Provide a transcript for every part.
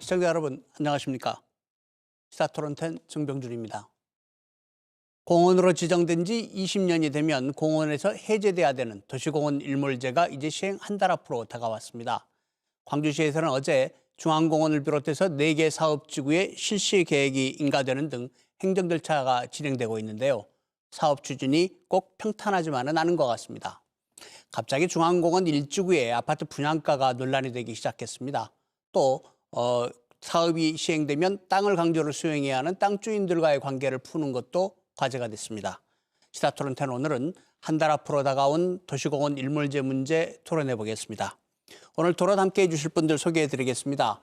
시청자 여러분 안녕하십니까? 시사토론텐 정병준입니다. 공원으로 지정된 지 20년이 되면 공원에서 해제돼야 되는 도시공원 일몰제가 이제 시행 한 달 앞으로 다가왔습니다. 광주시에서는 어제 중앙공원을 비롯해서 4개 사업지구의 실시 계획이 인가되는 등 행정 절차가 진행되고 있는데요. 사업 추진이 꼭 평탄하지만은 않은 것 같습니다. 갑자기 중앙공원 일지구의 아파트 분양가가 논란이 되기 시작했습니다. 또 사업이 시행되면 땅을 강제로 수용해야 하는 땅 주인들과의 관계를 푸는 것도 과제가 됐습니다. 시사토론텐 오늘은 한 달 앞으로 다가온 도시공원 일몰제 문제 토론해 보겠습니다. 오늘 토론 함께해 주실 분들 소개해 드리겠습니다.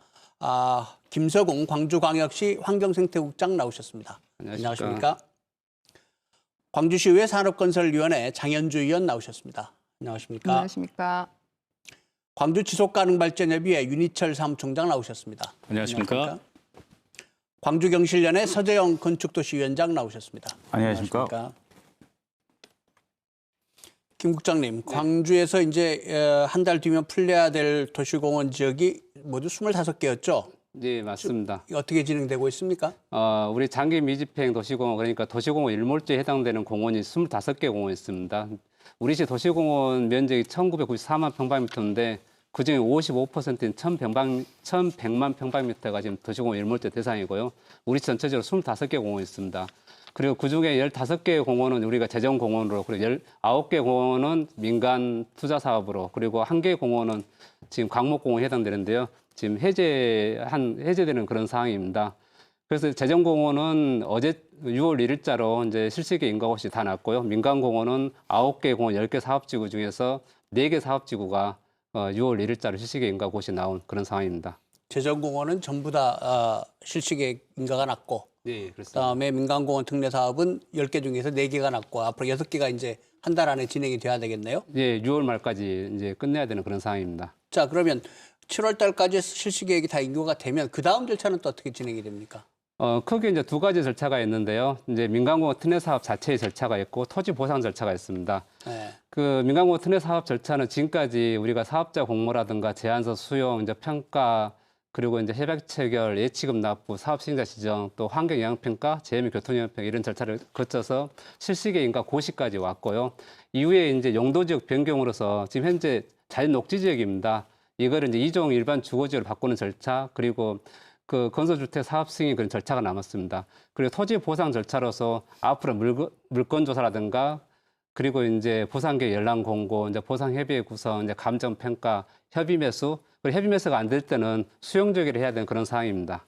김서공 광주광역시 환경생태국장 나오셨습니다. 안녕하십니까? 광주시의회 산업건설위원회 장현주 의원 나오셨습니다. 안녕하십니까? 안녕하십니까? 광주지속가능발전협의회 윤희철 사무총장 나오셨습니다. 안녕하십니까? 광주경실련의 서재영 건축도시위원장 나오셨습니다. 안녕하십니까? 김 국장님, 광주에서 이제 한 달 뒤면 풀려야 될 도시공원 지역이 모두 25개였죠? 네, 맞습니다. 어떻게 진행되고 있습니까? 우리 장기 미집행 도시공원, 그러니까 도시공원 일몰제에 해당되는 공원이 25개 공원이 있습니다. 우리시 도시공원 면적이 1994만 평방미터인데 그중에 55%인 1100만 평방미터가 지금 도시공원 일몰제 대상이고요. 우리시 전체적으로 25개 공원이 있습니다. 그리고 그중에 15개 공원은 우리가 재정공원으로, 그리고 19개 공원은 민간 투자 사업으로, 그리고 1개 공원은 지금 광목공원에 해당되는데요. 지금 해제되는 그런 상황입니다. 그래서 재정공원은 어제 6월 1일자로 이제 실시계 인가고시 다 났고요. 민간공원은 9개 공원 10개 사업지구 중에서 4개 사업지구가 6월 1일자로 실시계 인가고시 나온 그런 상황입니다. 재정공원은 전부 다 실시계 인가가 났고, 네, 그렇습니다. 그다음에 민간공원 특례 사업은 10개 중에서 4개가 났고, 앞으로 6개가 이제 한 달 안에 진행이 돼야 되겠네요. 네, 6월 말까지 이제 끝내야 되는 그런 상황입니다. 자, 그러면 7월 달까지 실시 계획이 다 인가가 되면 그 다음 절차는 또 어떻게 진행이 됩니까? 크게 이제 두 가지 절차가 있는데요. 이제 민간공원 특례 사업 자체의 절차가 있고 토지 보상 절차가 있습니다. 네. 그 민간공원 특례 사업 절차는 지금까지 우리가 사업자 공모라든가 제안서 수용, 이제 평가, 그리고 이제 협약 체결, 예치금 납부, 사업 시행자 지정, 또 환경 영향 평가, 재해 및 교통 영향 평가 이런 절차를 거쳐서 실시계 인가 고시까지 왔고요. 이후에 이제 용도 지역 변경으로서 지금 현재 자연 녹지 지역입니다. 이거를 이제 2종 일반 주거지역으로 바꾸는 절차, 그리고 그 건설주택 사업 승인 그런 절차가 남았습니다. 그리고 토지 보상 절차로서 앞으로 물건 조사라든가, 그리고 이제 보상계획 연락 공고, 이제 보상 협의회 구성, 이제 감정 평가, 협의 매수, 그리고 협의 매수가 안 될 때는 수용 조기를 해야 되는 그런 상황입니다.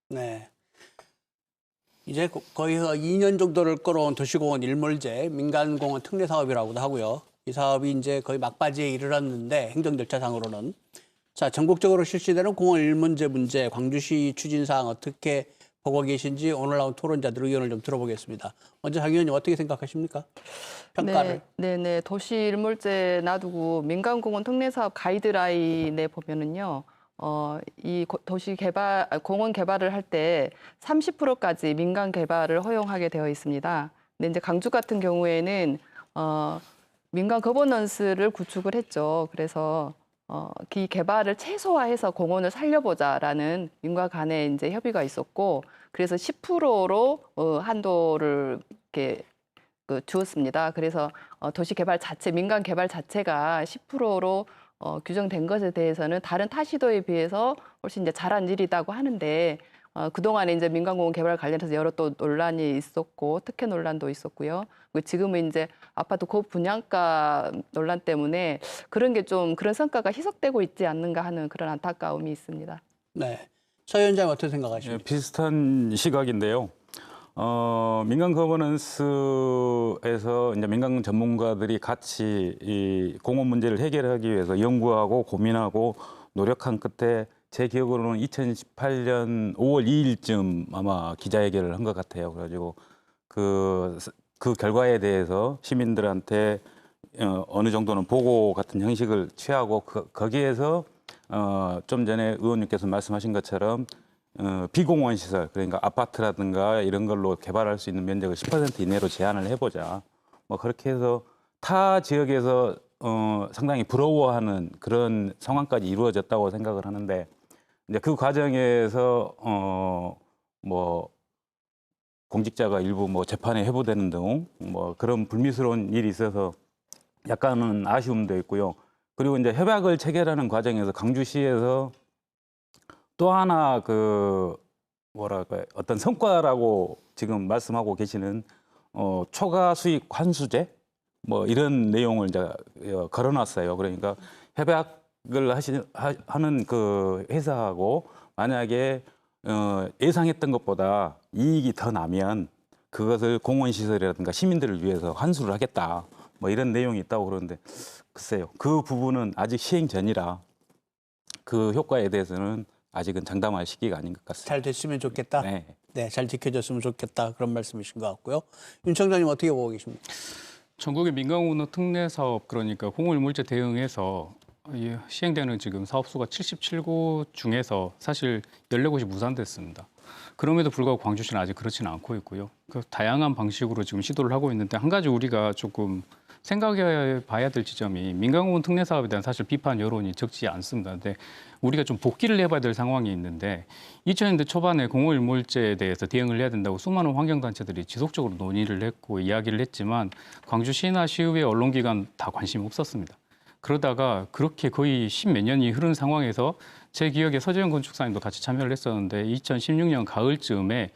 네. 이제 거의 2년 정도를 끌어온 도시공원 일몰제 민간공원 특례 사업이라고도 하고요. 이 사업이 이제 거의 막바지에 이르렀는데 행정 절차상으로는. 자, 전국적으로 실시되는 공원 일몰제 문제, 광주시 추진사항 어떻게 보고 계신지 오늘 나온 토론자들 의견을 좀 들어보겠습니다. 먼저 장 의원님 어떻게 생각하십니까? 평가를. 네. 도시 일몰제 놔두고 민간공원 특례 사업 가이드라인에 보면은요. 도시 개발, 공원 개발을 할 때 30%까지 민간 개발을 허용하게 되어 있습니다. 근데 이제 광주 같은 경우에는 민간 거버넌스를 구축을 했죠. 그래서 이 개발을 최소화해서 공원을 살려보자라는 민과 간에 이제 협의가 있었고, 그래서 10%로 한도를 이렇게 주었습니다. 그래서 도시 개발 자체, 민간 개발 자체가 10%로 규정된 것에 대해서는 다른 타 시도에 비해서 훨씬 이제 잘한 일이라고 하는데, 그동안에 이제 민간공원 개발 관련해서 여러 또 논란이 있었고, 특혜 논란도 있었고요. 지금은 이제 아파트 고분양가 논란 때문에 그런 게 좀 그런 성과가 희석되고 있지 않는가 하는 그런 안타까움이 있습니다. 네. 서 위원장님 어떻게 생각하십니까? 비슷한 시각인데요. 민간 거버넌스에서 이제 민간 전문가들이 같이 이 공원 문제를 해결하기 위해서 연구하고 고민하고 노력한 끝에 제 기억으로는 2018년 5월 2일쯤 아마 기자회견을 한 것 같아요. 그래가지고 그 결과에 대해서 시민들한테 어느 정도는 보고 같은 형식을 취하고 거기에서 좀 전에 의원님께서 말씀하신 것처럼 비공원 시설, 그러니까 아파트라든가 이런 걸로 개발할 수 있는 면적을 10% 이내로 제한을 해보자. 뭐 그렇게 해서 타 지역에서 상당히 부러워하는 그런 상황까지 이루어졌다고 생각을 하는데, 이제 그 과정에서 뭐 공직자가 일부 뭐 재판에 회부되는 등 뭐 그런 불미스러운 일이 있어서 약간은 아쉬움도 있고요. 그리고 이제 협약을 체결하는 과정에서 광주시에서 또 하나 그 뭐랄까요, 어떤 성과라고 지금 말씀하고 계시는 초과 수익 환수제 뭐 이런 내용을 이제 걸어놨어요. 그러니까 협약을 하는 그 회사하고 만약에 예상했던 것보다 이익이 더 나면 그것을 공원시설이라든가 시민들을 위해서 환수를 하겠다. 뭐 이런 내용이 있다고 그러는데 글쎄요. 그 부분은 아직 시행 전이라 그 효과에 대해서는 아직은 장담할 시기가 아닌 것 같습니다. 잘 됐으면 좋겠다. 네. 네, 잘 지켜졌으면 좋겠다. 그런 말씀이신 것 같고요. 윤 청장님 어떻게 보고 계십니까? 전국의 민간공원 특례 사업 그러니까 공원일몰제 대응해서 시행되는 지금 사업수가 77곳 중에서 사실 14곳이 무산됐습니다. 그럼에도 불구하고 광주시는 아직 그렇지는 않고 있고요. 그 다양한 방식으로 지금 시도를 하고 있는데 한 가지 우리가 조금 생각해 봐야 될 지점이 민간공원 특례 사업에 대한 사실 비판 여론이 적지 않습니다. 근데 우리가 좀 복귀를 해봐야 될 상황이 있는데 2000년대 초반에 공원일몰제에 대해서 대응을 해야 된다고 수많은 환경단체들이 지속적으로 논의를 했고 이야기를 했지만 광주시나 시의회 언론기관 다 관심이 없었습니다. 그러다가 그렇게 거의 10몇 년이 흐른 상황에서 제 기억에 서재현 건축사님도 같이 참여를 했었는데 2016년 가을쯤에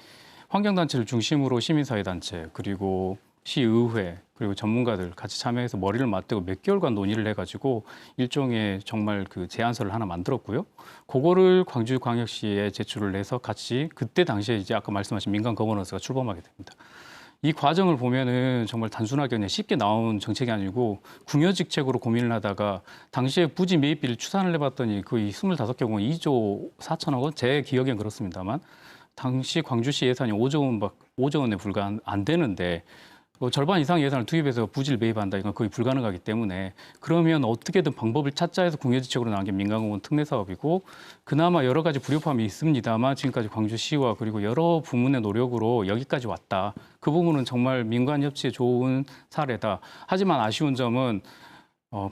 환경단체를 중심으로 시민사회단체 그리고 시의회 그리고 전문가들 같이 참여해서 머리를 맞대고 몇 개월간 논의를 해가지고 일종의 정말 그 제안서를 하나 만들었고요. 그거를 광주광역시에 제출을 해서 같이 그때 당시에 이제 아까 말씀하신 민간 거버넌스가 출범하게 됩니다. 이 과정을 보면은 정말 단순하게 그냥 쉽게 나온 정책이 아니고 궁여직책으로 고민을 하다가 당시에 부지 매입비를 추산을 해봤더니 거의 25개 공원 2조 4천억 원? 제 기억엔 그렇습니다만 당시 광주시 예산이 5조 원에 불과 안 되는데 절반 이상 예산을 투입해서 부지를 매입한다 이건 거의 불가능하기 때문에 그러면 어떻게든 방법을 찾자 해서 궁여지책으로 나온 게 민간공원 특례 사업이고 그나마 여러 가지 불협화음이 있습니다만 지금까지 광주시와 그리고 여러 부문의 노력으로 여기까지 왔다. 그 부분은 정말 민간 협치에 좋은 사례다. 하지만 아쉬운 점은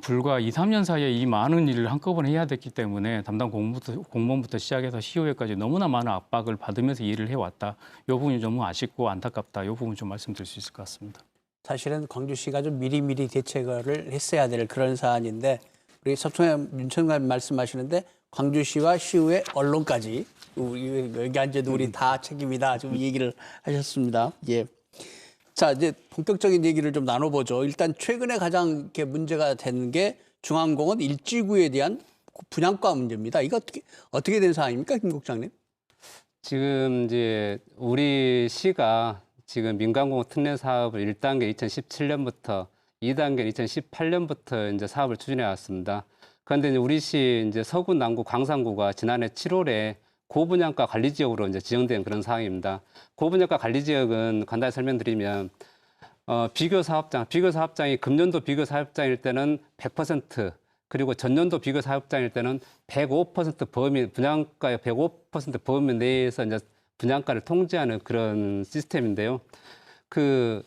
불과 2, 3년 사이에 이 많은 일을 한꺼번에 해야 됐기 때문에 담당 공무원부터 시작해서 시의회까지 너무나 많은 압박을 받으면서 일을 해왔다. 이 부분이 너무 아쉽고 안타깝다. 이 부분 좀 말씀드릴 수 있을 것 같습니다. 사실은 광주시가 좀 미리미리 대책을 했어야 될 그런 사안인데 우리 서청현 윤 청장 말씀하시는데 광주시와 시의회 언론까지 우리 여기 앉아도 우리 다 책임이다. 좀 얘기를 하셨습니다. 예. 자, 이제 본격적인 얘기를 좀 나눠보죠. 일단 최근에 가장 이렇게 문제가 된 게 중앙공원 일지구에 대한 분양가 문제입니다. 이거 어떻게 된 사안입니까, 김 국장님? 지금 이제 우리 시가 지금 민간공원 특례 사업을 1단계 2017년부터 2단계 2018년부터 이제 사업을 추진해 왔습니다. 그런데 이제 우리 시 이제 서구, 남구, 광산구가 지난해 7월에 고분양가 관리 지역으로 이제 지정된 그런 상황입니다. 고분양가 관리 지역은 간단히 설명드리면 비교 사업장이 금년도 비교 사업장일 때는 100% 그리고 전년도 비교 사업장일 때는 105% 범위 분양가의 105% 범위 내에서 이제 분양가를 통제하는 그런 시스템인데요. 그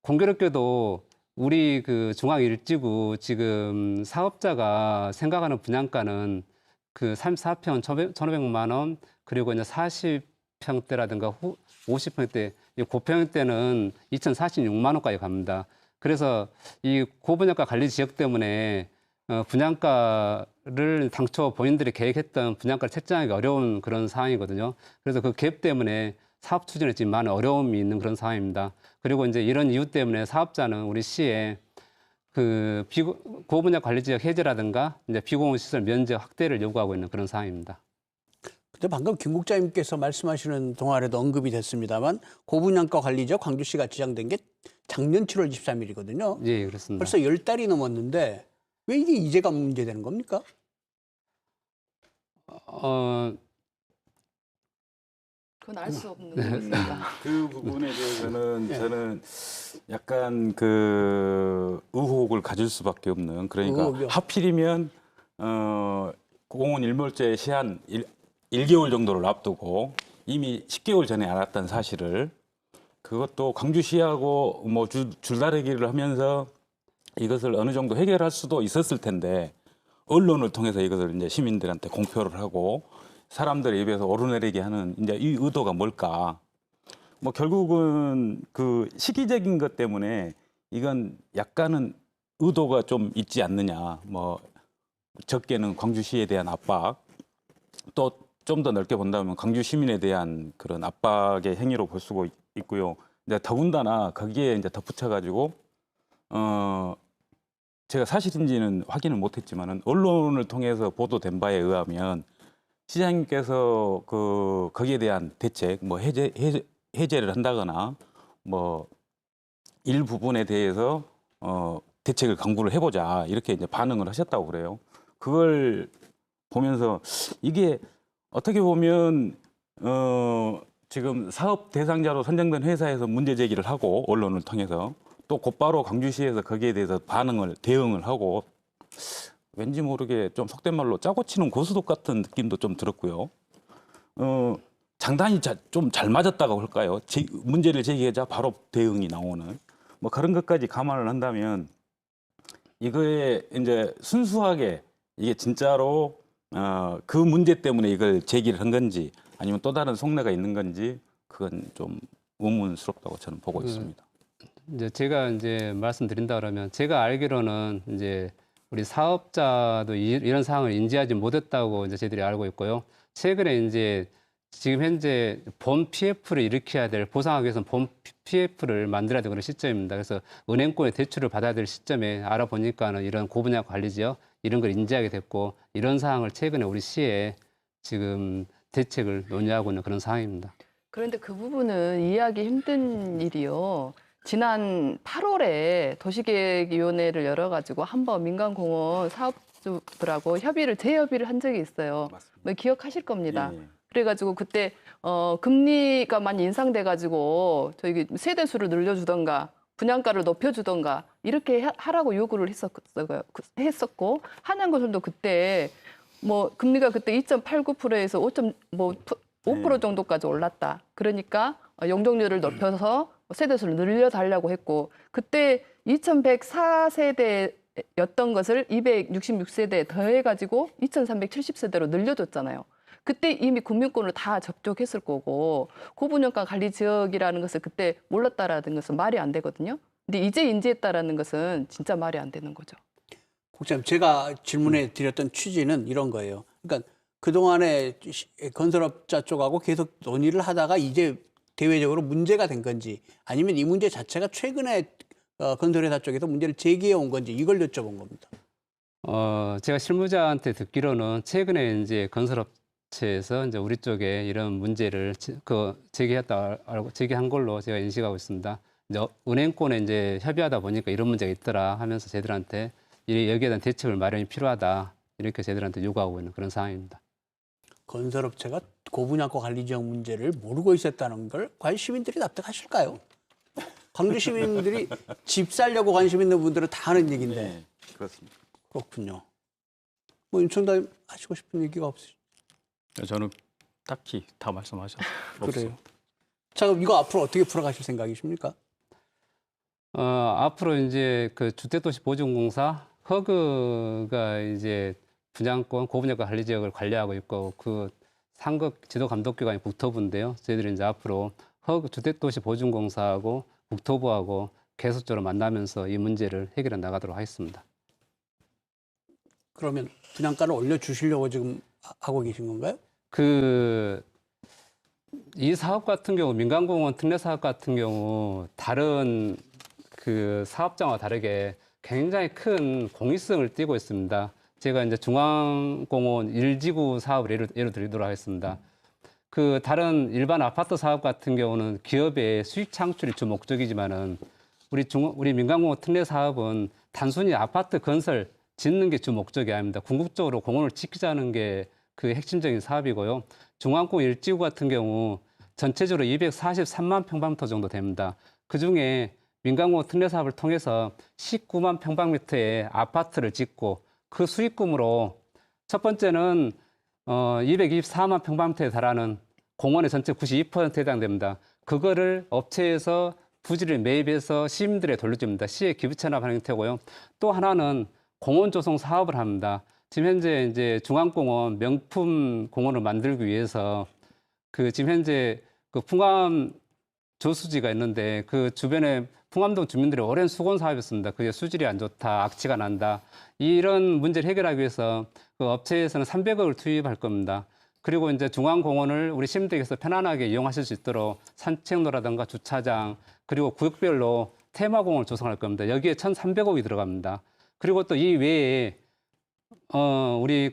공교롭게도 우리 그 중앙일지구 지금 사업자가 생각하는 분양가는 그 34평 1,500만 원 그리고 이제 40평대라든가 50평대 고평대는 2,046만 원까지 갑니다. 그래서 이 고분양가 관리 지역 때문에 분양가를 당초 본인들이 계획했던 분양가를 책정하기 어려운 그런 상황이거든요. 그래서 그 갭 때문에 사업 추진에 지금 많은 어려움이 있는 그런 상황입니다. 그리고 이제 이런 이유 때문에 사업자는 우리 시에 그 고분양 관리 지역 해제라든가 이제 비공원 시설 면적 확대를 요구하고 있는 그런 상황입니다. 근데 방금 김 국장님께서 말씀하시는 동안에도 언급이 됐습니다만 고분양가 관리 지역 광주시가 지정된 게 작년 7월 23일이거든요. 예, 그렇습니다. 벌써 10달이 넘었는데 왜 이게 이제가 문제되는 겁니까? 그건 알 수 없는 일입니다. 그 부분에 대해서는 저는 약간 그 의혹을 가질 수밖에 없는 그러니까 의혹이요? 하필이면 공원 일몰제 시한 1개월 정도를 앞두고 이미 10개월 전에 알았던 사실을 그것도 광주시하고 뭐 줄다리기를 하면서 이것을 어느 정도 해결할 수도 있었을 텐데 언론을 통해서 이것을 이제 시민들한테 공표를 하고 사람들의 입에서 오르내리게 하는 이제 이 의도가 뭘까? 뭐 결국은 그 시기적인 것 때문에 이건 약간은 의도가 좀 있지 않느냐. 뭐 적게는 광주시에 대한 압박, 또 좀 더 넓게 본다면 광주 시민에 대한 그런 압박의 행위로 볼 수가 있고요. 이제 더군다나 거기에 이제 덧붙여 가지고 제가 사실인지는 확인을 못했지만은 언론을 통해서 보도된 바에 의하면 시장님께서 거기에 대한 대책, 뭐 해제를 한다거나 뭐 일부분에 대해서 대책을 강구를 해보자 이렇게 이제 반응을 하셨다고 그래요. 그걸 보면서 이게 어떻게 보면 지금 사업 대상자로 선정된 회사에서 문제 제기를 하고 언론을 통해서 또 곧바로 광주시에서 거기에 대해서 대응을 하고 왠지 모르게 좀 속된 말로 짜고 치는 고스톱 같은 느낌도 좀 들었고요. 장단이 좀 잘 맞았다고 할까요? 문제를 제기하자 바로 대응이 나오는 뭐 그런 것까지 감안을 한다면 이거에 이제 순수하게 이게 진짜로 그 문제 때문에 이걸 제기를 한 건지 아니면 또 다른 속내가 있는 건지 그건 좀 의문스럽다고 저는 보고 있습니다. 이제 제가 이제 말씀드린다 그러면 제가 알기로는 이제 우리 사업자도 이런 상황을 인지하지 못했다고 이제 저희들이 알고 있고요. 최근에 이제 지금 현재 본 PF를 일으켜야 될 보상하기 위해서는 본 PF를 만들어야 되는 그런 시점입니다. 그래서 은행권의 대출을 받아야 될 시점에 알아보니까는 이런 고분야 관리 지역 이런 걸 인지하게 됐고 이런 상황을 최근에 우리 시에 지금 대책을 논의하고 있는 그런 상황입니다. 그런데 그 부분은 이해하기 힘든 일이요. 지난 8월에 도시계획위원회를 열어가지고 한번 민간공원 사업주들하고 재협의를 한 적이 있어요. 맞습니다. 뭐 기억하실 겁니다. 예, 예. 그래가지고 그때 금리가 많이 인상돼가지고 저희 세대수를 늘려주던가 분양가를 높여주던가 이렇게 하라고 요구를 했었고 한양건설도 그때 뭐 금리가 그때 2.89%에서 5% 정도까지 올랐다. 그러니까 용적률을 높여서 세대수를 늘려달라고 했고 그때 2104세대였던 것을 266세대에 더해가지고 2370세대로 늘려줬잖아요. 그때 이미 국민권을 다 접촉했을 거고 고분양가 관리 지역이라는 것을 그때 몰랐다라는 것은 말이 안 되거든요. 근데 이제 인지했다라는 것은 진짜 말이 안 되는 거죠. 국장님, 제가 질문해 드렸던 취지는 이런 거예요. 그러니까 그동안에 건설업자 쪽하고 계속 논의를 하다가 이제 대외적으로 문제가 된 건지 아니면 이 문제 자체가 최근에 건설회사 쪽에서 문제를 제기해 온 건지 이걸 여쭤본 겁니다. 제가 실무자한테 듣기로는 최근에 이제 건설업체에서 이제 우리 쪽에 이런 문제를 제기한 걸로 제가 인식하고 있습니다. 이제 은행권에 이제 협의하다 보니까 이런 문제가 있더라 하면서 저희들한테 여기에 대한 대책을 마련이 필요하다 이렇게 저희들한테 요구하고 있는 그런 상황입니다. 건설업체가 고분양가 관리지역 문제를 모르고 있었다는 걸 과연 시민들이 납득하실까요? 광주 시민들이 집 살려고 관심 있는 분들은 다 하는 얘기인데. 네, 그렇습니다. 그렇군요. 뭐 윤총장님 하시고 싶은 얘기가 없으시죠? 저는 딱히 다 말씀하셨어요. 그래요. 자, 그럼 이거 앞으로 어떻게 풀어가실 생각이십니까? 앞으로 이제 그 주택도시보증공사 허그가 이제 분양권, 고분양가 관리 지역을 관리하고 있고 그 상급 지도감독기관이 국토부인데요. 저희들이 이제 앞으로 허그 주택도시보증공사하고 국토부하고 계속적으로 만나면서 이 문제를 해결해 나가도록 하겠습니다. 그러면 분양가를 올려주시려고 지금 하고 계신 건가요? 이 사업 같은 경우 민간공원 특례 사업 같은 경우 다른 그 사업장과 다르게 굉장히 큰 공익성을 띠고 있습니다. 제가 이제 중앙공원 1지구 사업을 예로 드리도록 하겠습니다. 그 다른 일반 아파트 사업 같은 경우는 기업의 수익 창출이 주 목적이지만은 우리 민간공원 특례 사업은 단순히 아파트 건설 짓는 게 주 목적이 아닙니다. 궁극적으로 공원을 지키자는 게 그 핵심적인 사업이고요. 중앙공원 1지구 같은 경우 전체적으로 243만 평방미터 정도 됩니다. 그중에 민간공원 특례 사업을 통해서 19만 평방미터의 아파트를 짓고 그 수익금으로 첫 번째는 224만 평방미터에 달하는 공원의 전체 92%에 해당됩니다. 그거를 업체에서 부지를 매입해서 시민들에 돌려줍니다. 시에 기부 체납하는 형태고요. 또 하나는 공원 조성 사업을 합니다. 지금 현재 이제 중앙공원 명품 공원을 만들기 위해서 그 지금 현재 그 풍암 저수지가 있는데 그 주변에 풍암동 주민들이 오랜 수건 사업이었습니다. 그게 수질이 안 좋다, 악취가 난다. 이런 문제를 해결하기 위해서 그 업체에서는 300억을 투입할 겁니다. 그리고 이제 중앙공원을 우리 시민들께서 편안하게 이용하실 수 있도록 산책로라든가 주차장 그리고 구역별로 테마공원을 조성할 겁니다. 여기에 1,300억이 들어갑니다. 그리고 또 이 외에 우리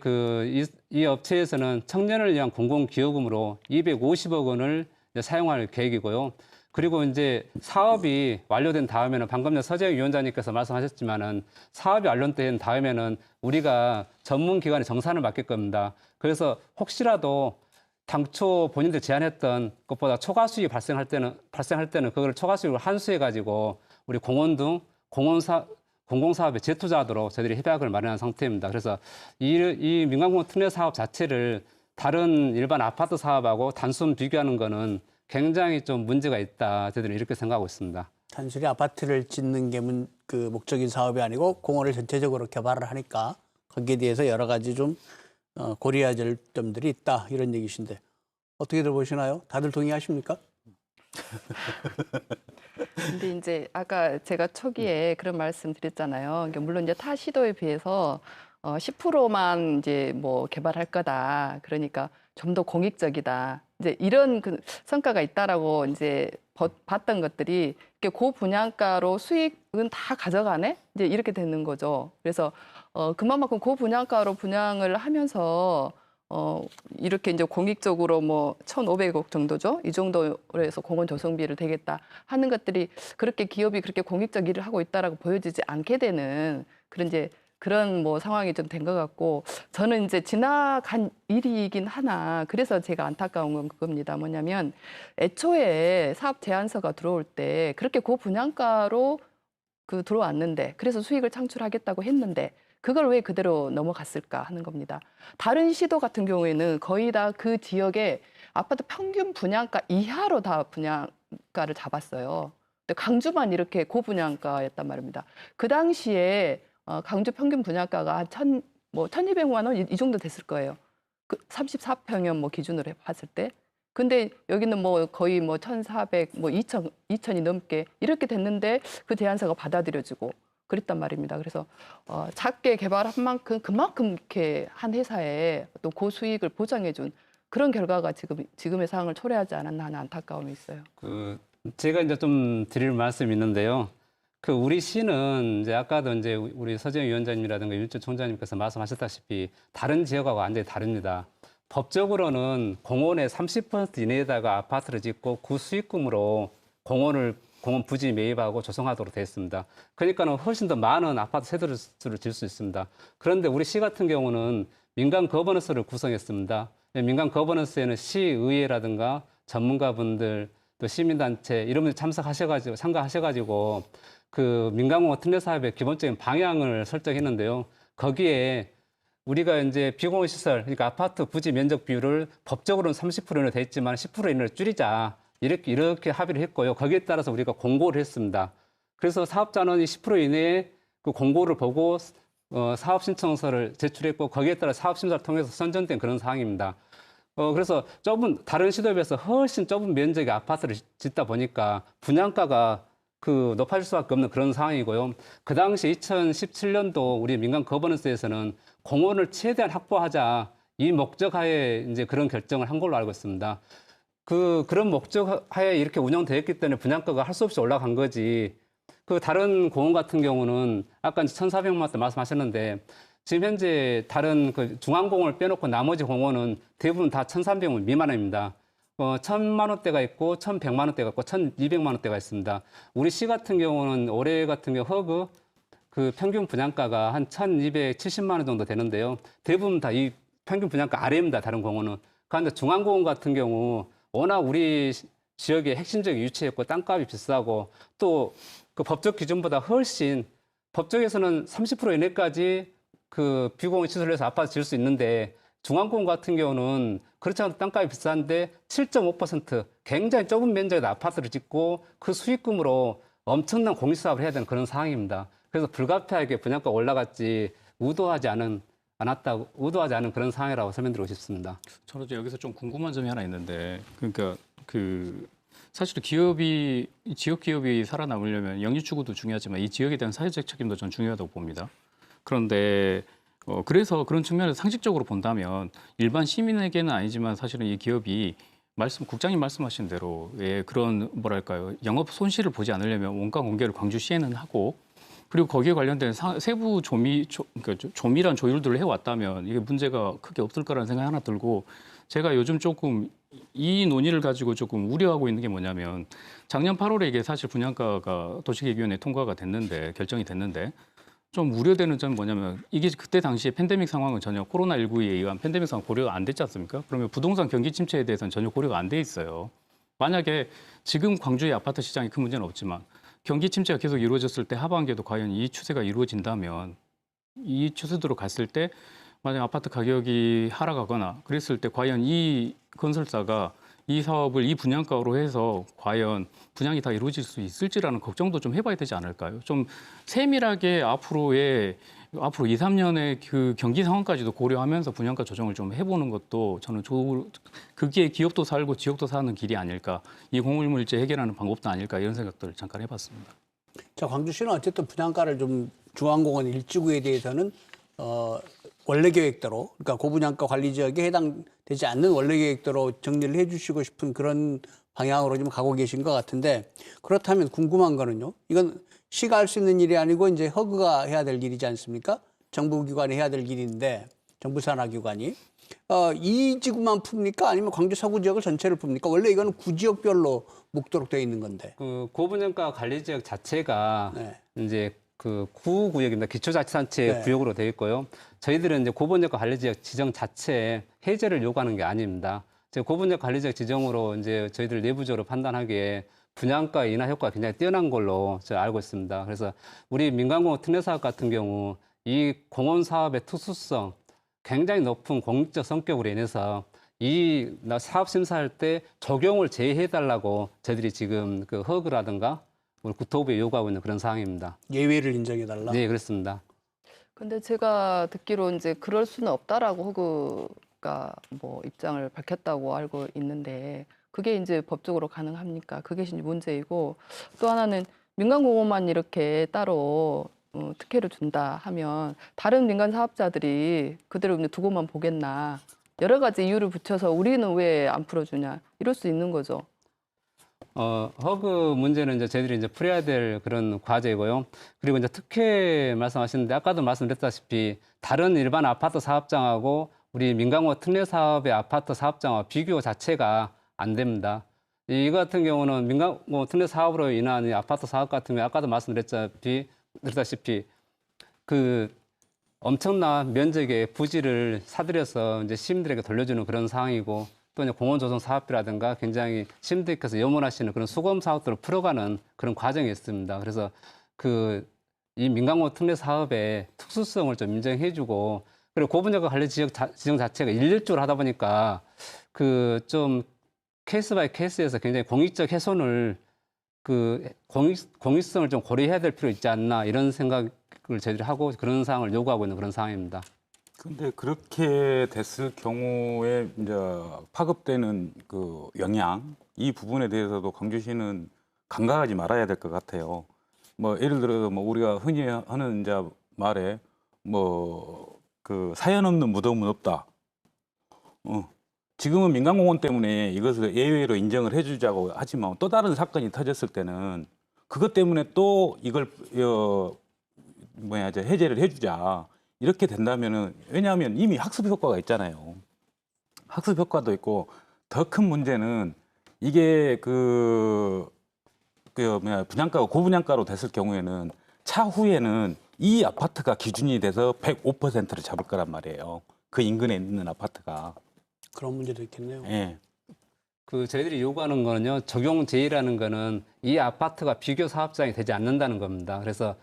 이 업체에서는 청년을 위한 공공기여금으로 250억 원을 이제 사용할 계획이고요. 그리고 이제 사업이 완료된 다음에는 방금 전 서재영 위원장님께서 말씀하셨지만은 사업이 완료된 다음에는 우리가 전문 기관에 정산을 맡길 겁니다. 그래서 혹시라도 당초 본인들 제안했던 것보다 초과 수익이 발생할 때는 그걸 초과 수익을 환수해 가지고 우리 공원 등 공공사업에 재투자하도록 저희들이 협약을 마련한 상태입니다. 그래서 이 민간공원 특례 사업 자체를 다른 일반 아파트 사업하고 단순 비교하는 거는 굉장히 좀 문제가 있다. 저희들은 이렇게 생각하고 있습니다. 단순히 아파트를 짓는 게 목적인 사업이 아니고 공원을 전체적으로 개발을 하니까 거기에 대해서 여러 가지 좀 고려해야 될 점들이 있다. 이런 얘기신데 어떻게들 보시나요? 다들 동의하십니까? 근데 이제 아까 제가 초기에 그런 말씀 드렸잖아요. 그러니까 물론 이제 타 시도에 비해서 10%만 이제 뭐 개발할 거다. 그러니까 좀 더 공익적이다. 이제 이런 그 성과가 있다라고 이제 봤던 것들이 이렇게 고분양가로 수익은 다 가져가네? 이제 이렇게 되는 거죠. 그래서 그만큼 고분양가로 분양을 하면서 이렇게 이제 공익적으로 뭐 1,500억 정도죠. 이 정도로 해서 공원 조성비를 대겠다 하는 것들이 그렇게 기업이 그렇게 공익적 일을 하고 있다라고 보여지지 않게 되는 그런 뭐 상황이 좀 된 것 같고 저는 이제 지나간 일이긴 하나 그래서 제가 안타까운 건 그겁니다. 뭐냐면 애초에 사업 제안서가 들어올 때 그렇게 고분양가로 들어왔는데 그래서 수익을 창출하겠다고 했는데 그걸 왜 그대로 넘어갔을까 하는 겁니다. 다른 시도 같은 경우에는 거의 다 그 지역의 아파트 평균 분양가 이하로 다 분양가를 잡았어요. 근데 강주만 이렇게 고분양가였단 말입니다. 그 당시에 강주 평균 분양가가 한 1,200만 원 이 정도 됐을 거예요. 34평형 뭐 기준으로 봤을 때. 근데 여기는 뭐 거의 1,400, 2,000이 넘게 이렇게 됐는데 그 제안서가 받아들여지고 그랬단 말입니다. 그래서 작게 개발한 만큼 그만큼 이렇게 한 회사에 또 고수익을 보장해준 그런 결과가 지금의 상황을 초래하지 않았나 하는 안타까움이 있어요. 제가 이제 좀 드릴 말씀이 있는데요. 우리 시는 이제 아까도 이제 우리 서재영 위원장님이라든가 윤철 총장님께서 말씀하셨다시피 다른 지역하고 완전히 다릅니다. 법적으로는 공원의 30% 이내에다가 아파트를 짓고 그 수익금으로 공원 부지 매입하고 조성하도록 되어 있습니다. 그러니까는 훨씬 더 많은 아파트 세대수를 질 수 있습니다. 그런데 우리 시 같은 경우는 민간 거버넌스를 구성했습니다. 민간 거버넌스에는 시의회라든가 전문가분들 또 시민단체 이런 분들 참가하셔가지고 그 민간공원 특례 사업의 기본적인 방향을 설정했는데요. 거기에 우리가 이제 비공원 시설, 그러니까 아파트 부지 면적 비율을 법적으로는 30%로 돼 있지만 10% 이내로 줄이자. 이렇게 합의를 했고요. 거기에 따라서 우리가 공고를 했습니다. 그래서 사업자는 10% 이내에 그 공고를 보고 사업 신청서를 제출했고 거기에 따라 사업 심사를 통해서 선정된 그런 사항입니다. 그래서 다른 시도에 비해서 훨씬 좁은 면적의 아파트를 짓다 보니까 분양가가 높아질 수밖에 없는 그런 상황이고요. 그 당시 2017년도 우리 민간 거버넌스에서는 공원을 최대한 확보하자 이 목적하에 이제 그런 결정을 한 걸로 알고 있습니다. 그런 목적하에 이렇게 운영되었기 때문에 분양가가 할 수 없이 올라간 거지. 다른 공원 같은 경우는 아까 1,400만 원대 말씀하셨는데 지금 현재 다른 중앙공원을 빼놓고 나머지 공원은 대부분 다 1,300만 미만입니다. 1,000만 원대가 있고 1,100만 원대가 있고 1,200만 원대가 있습니다. 우리 시 같은 경우는 올해 같은 경우 허그 평균 분양가가 한 1,270만 원 정도 되는데요. 대부분 다 이 평균 분양가 아래입니다. 다른 공원은. 그런데 중앙공원 같은 경우 워낙 우리 지역의 핵심적인 위치였고 땅값이 비싸고 또 법적 기준보다 훨씬 법적에서는 30% 이내까지 비공원 시설에서 아파트 지을 수 있는데 중앙공원 같은 경우는 그렇지 않아도 땅값이 비싼데 7.5% 굉장히 좁은 면적의 아파트를 짓고 그 수익금으로 엄청난 공익사업을 해야 되는 그런 상황입니다. 그래서 불가피하게 분양가가 올라갔지 의도하지 않은 않았다고 의도하지 않은 그런 상황이라고 설명드리고 싶습니다. 저는 여기서 좀 궁금한 점이 하나 있는데, 그러니까 사실 기업이 지역 기업이 살아남으려면 영리 추구도 중요하지만 이 지역에 대한 사회적 책임도 전 중요하다고 봅니다. 그런데 그래서 그런 측면에서 상식적으로 본다면 일반 시민에게는 아니지만 사실은 이 기업이 국장님 말씀하신 대로 그런 뭐랄까요 영업 손실을 보지 않으려면 원가 공개를 광주시에는 하고 그리고 거기에 관련된 세부 그러니까 조밀한 조율들을 해왔다면 이게 문제가 크게 없을 거라는 생각이 하나 들고 제가 요즘 조금 이 논의를 가지고 조금 우려하고 있는 게 뭐냐면 작년 8월에 이게 사실 분양가가 도시계획위원회 통과가 됐는데 결정이 됐는데 좀 우려되는 점은 뭐냐면 이게 그때 당시에 팬데믹 상황은 전혀 코로나19에 의한 팬데믹 상황 고려가 안 됐지 않습니까? 그러면 부동산 경기 침체에 대해서는 전혀 고려가 안 돼 있어요. 만약에 지금 광주의 아파트 시장이 큰 문제는 없지만 경기 침체가 계속 이루어졌을 때 하반기에도 과연 이 추세가 이루어진다면 이 추세대로 갔을 때 만약 아파트 가격이 하락하거나 그랬을 때 과연 이 건설사가 이 사업을 이 분양가로 해서 과연 분양이 다 이루어질 수 있을지라는 걱정도 좀 해봐야 되지 않을까요? 좀 세밀하게 앞으로 2, 3년의 그 경기 상황까지도 고려하면서 분양가 조정을 좀 해보는 것도 저는 그게 기업도 살고 지역도 사는 길이 아닐까. 이 공물물제 해결하는 방법도 아닐까 이런 생각들을 잠깐 해봤습니다. 자, 광주시는 어쨌든 분양가를 좀 중앙공원 일지구에 대해서는 원래 계획대로, 그러니까 고분양가 관리 지역에 해당되지 않는 원래 계획대로 정리를 해주시고 싶은 그런 방향으로 좀 가고 계신 것 같은데, 그렇다면 궁금한 거는요. 이건 시가 할 수 있는 일이 아니고 이제 허그가 해야 될 일이지 않습니까? 정부기관이 해야 될 일인데, 정부 산하기관이. 이 지구만 풉니까? 아니면 광주 서구 지역을 전체를 풉니까? 원래 이거는 구지역별로 묵도록 되어 있는 건데. 그 고분양가 관리 지역 자체가 네. 이제 그 구구역입니다. 기초자치단체 네. 구역으로 되어 있고요. 저희들은 이제 고분양가 관리 지역 지정 자체에 해제를 요구하는 게 아닙니다. 고분양가 관리 지역 지정으로 이제 저희들 내부적으로 판단하기에 분양가 인하 효과가 굉장히 뛰어난 걸로 제가 알고 있습니다. 그래서 우리 민간공원 특례사업 같은 경우 이 공원 사업의 특수성, 굉장히 높은 공익적 성격으로 인해서 이 사업 심사할 때 적용을 제외해달라고 저희들이 지금 그 허그라든가 우리 국토부에 요구하고 있는 그런 상황입니다. 예외를 인정해달라? 네, 그렇습니다. 근데 제가 듣기로 이제 그럴 수는 없다라고 허그가 뭐 입장을 밝혔다고 알고 있는데 그게 이제 법적으로 가능합니까? 그게 이제 문제이고 또 하나는 민간공원만 이렇게 따로 특혜를 준다 하면 다른 민간 사업자들이 그대로 그냥 두고만 보겠나? 여러 가지 이유를 붙여서 우리는 왜 안 풀어주냐? 이럴 수 있는 거죠. 허그 문제는 이제 저희들이 이제 풀어야 될 그런 과제이고요. 그리고 이제 특혜 말씀하셨는데 아까도 말씀드렸다시피 다른 일반 아파트 사업장하고 우리 민간공원 특례 사업의 아파트 사업장과 비교 자체가 안 됩니다. 이거 같은 경우는 민간공원 특례 사업으로 인한 이 아파트 사업 같은 경우 아까도 말씀드렸다시피 그 엄청난 면적의 부지를 사들여서 이제 시민들에게 돌려주는 그런 상황이고 또 이제 공원 조성 사업이라든가 굉장히 시민들께서 염원하시는 그런 수검 사업들을 풀어가는 그런 과정이 있습니다. 그래서 이 민간공원 특례 사업의 특수성을 좀 인정해주고 그리고 고분양가 관리 지정 자체가 일률적으로 하다 보니까 그 좀 케이스 바이 케이스에서 굉장히 공익적 훼손을 공익성을 좀 고려해야 될 필요 있지 않나 이런 생각을 저희들이 하고 그런 사항을 요구하고 있는 그런 상황입니다. 근데 그렇게 됐을 경우에 이제 파급되는 그 영향 이 부분에 대해서도 광주시는 간과하지 말아야 될 것 같아요. 뭐 예를 들어서 뭐 우리가 흔히 하는 이제 말에 뭐 그 사연 없는 무덤은 없다. 지금은 민간공원 때문에 이것을 예외로 인정을 해주자고 하지만 또 다른 사건이 터졌을 때는 그것 때문에 또 이걸 해제를 해주자. 이렇게 된다면은 왜냐하면 이미 학습 효과가 있잖아요. 학습 효과도 있고 더 큰 문제는 이게 분양가가 고분양가로 됐을 경우에는 차후에는 이 아파트가 기준이 돼서 105%를 잡을 거란 말이에요. 그 인근에 있는 아파트가. 그런 문제도 있겠네요. 예. 저희들이 요구하는 거는요, 적용 제의라는 거는 이 아파트가 비교 사업장이 되지 않는다는 겁니다. 그래서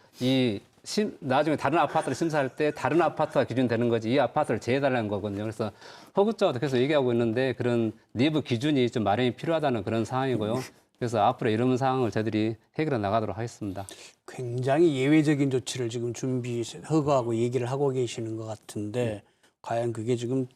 나중에 다른 아파트를 심사할 때 다른 아파트가 기준되는 거지 이 아파트를 제외해달라는 거거든요. 그래서 허구자도 계속 얘기하고 있는데 그런 내부 기준이 좀 마련이 필요하다는 그런 상황이고요. 그래서 앞으로 이런 상황을 저희들이 해결해 나가도록 하겠습니다. 굉장히 예외적인 조치를 지금 허가하고 얘기를 하고 계시는 것 같은데 과연 그게 지금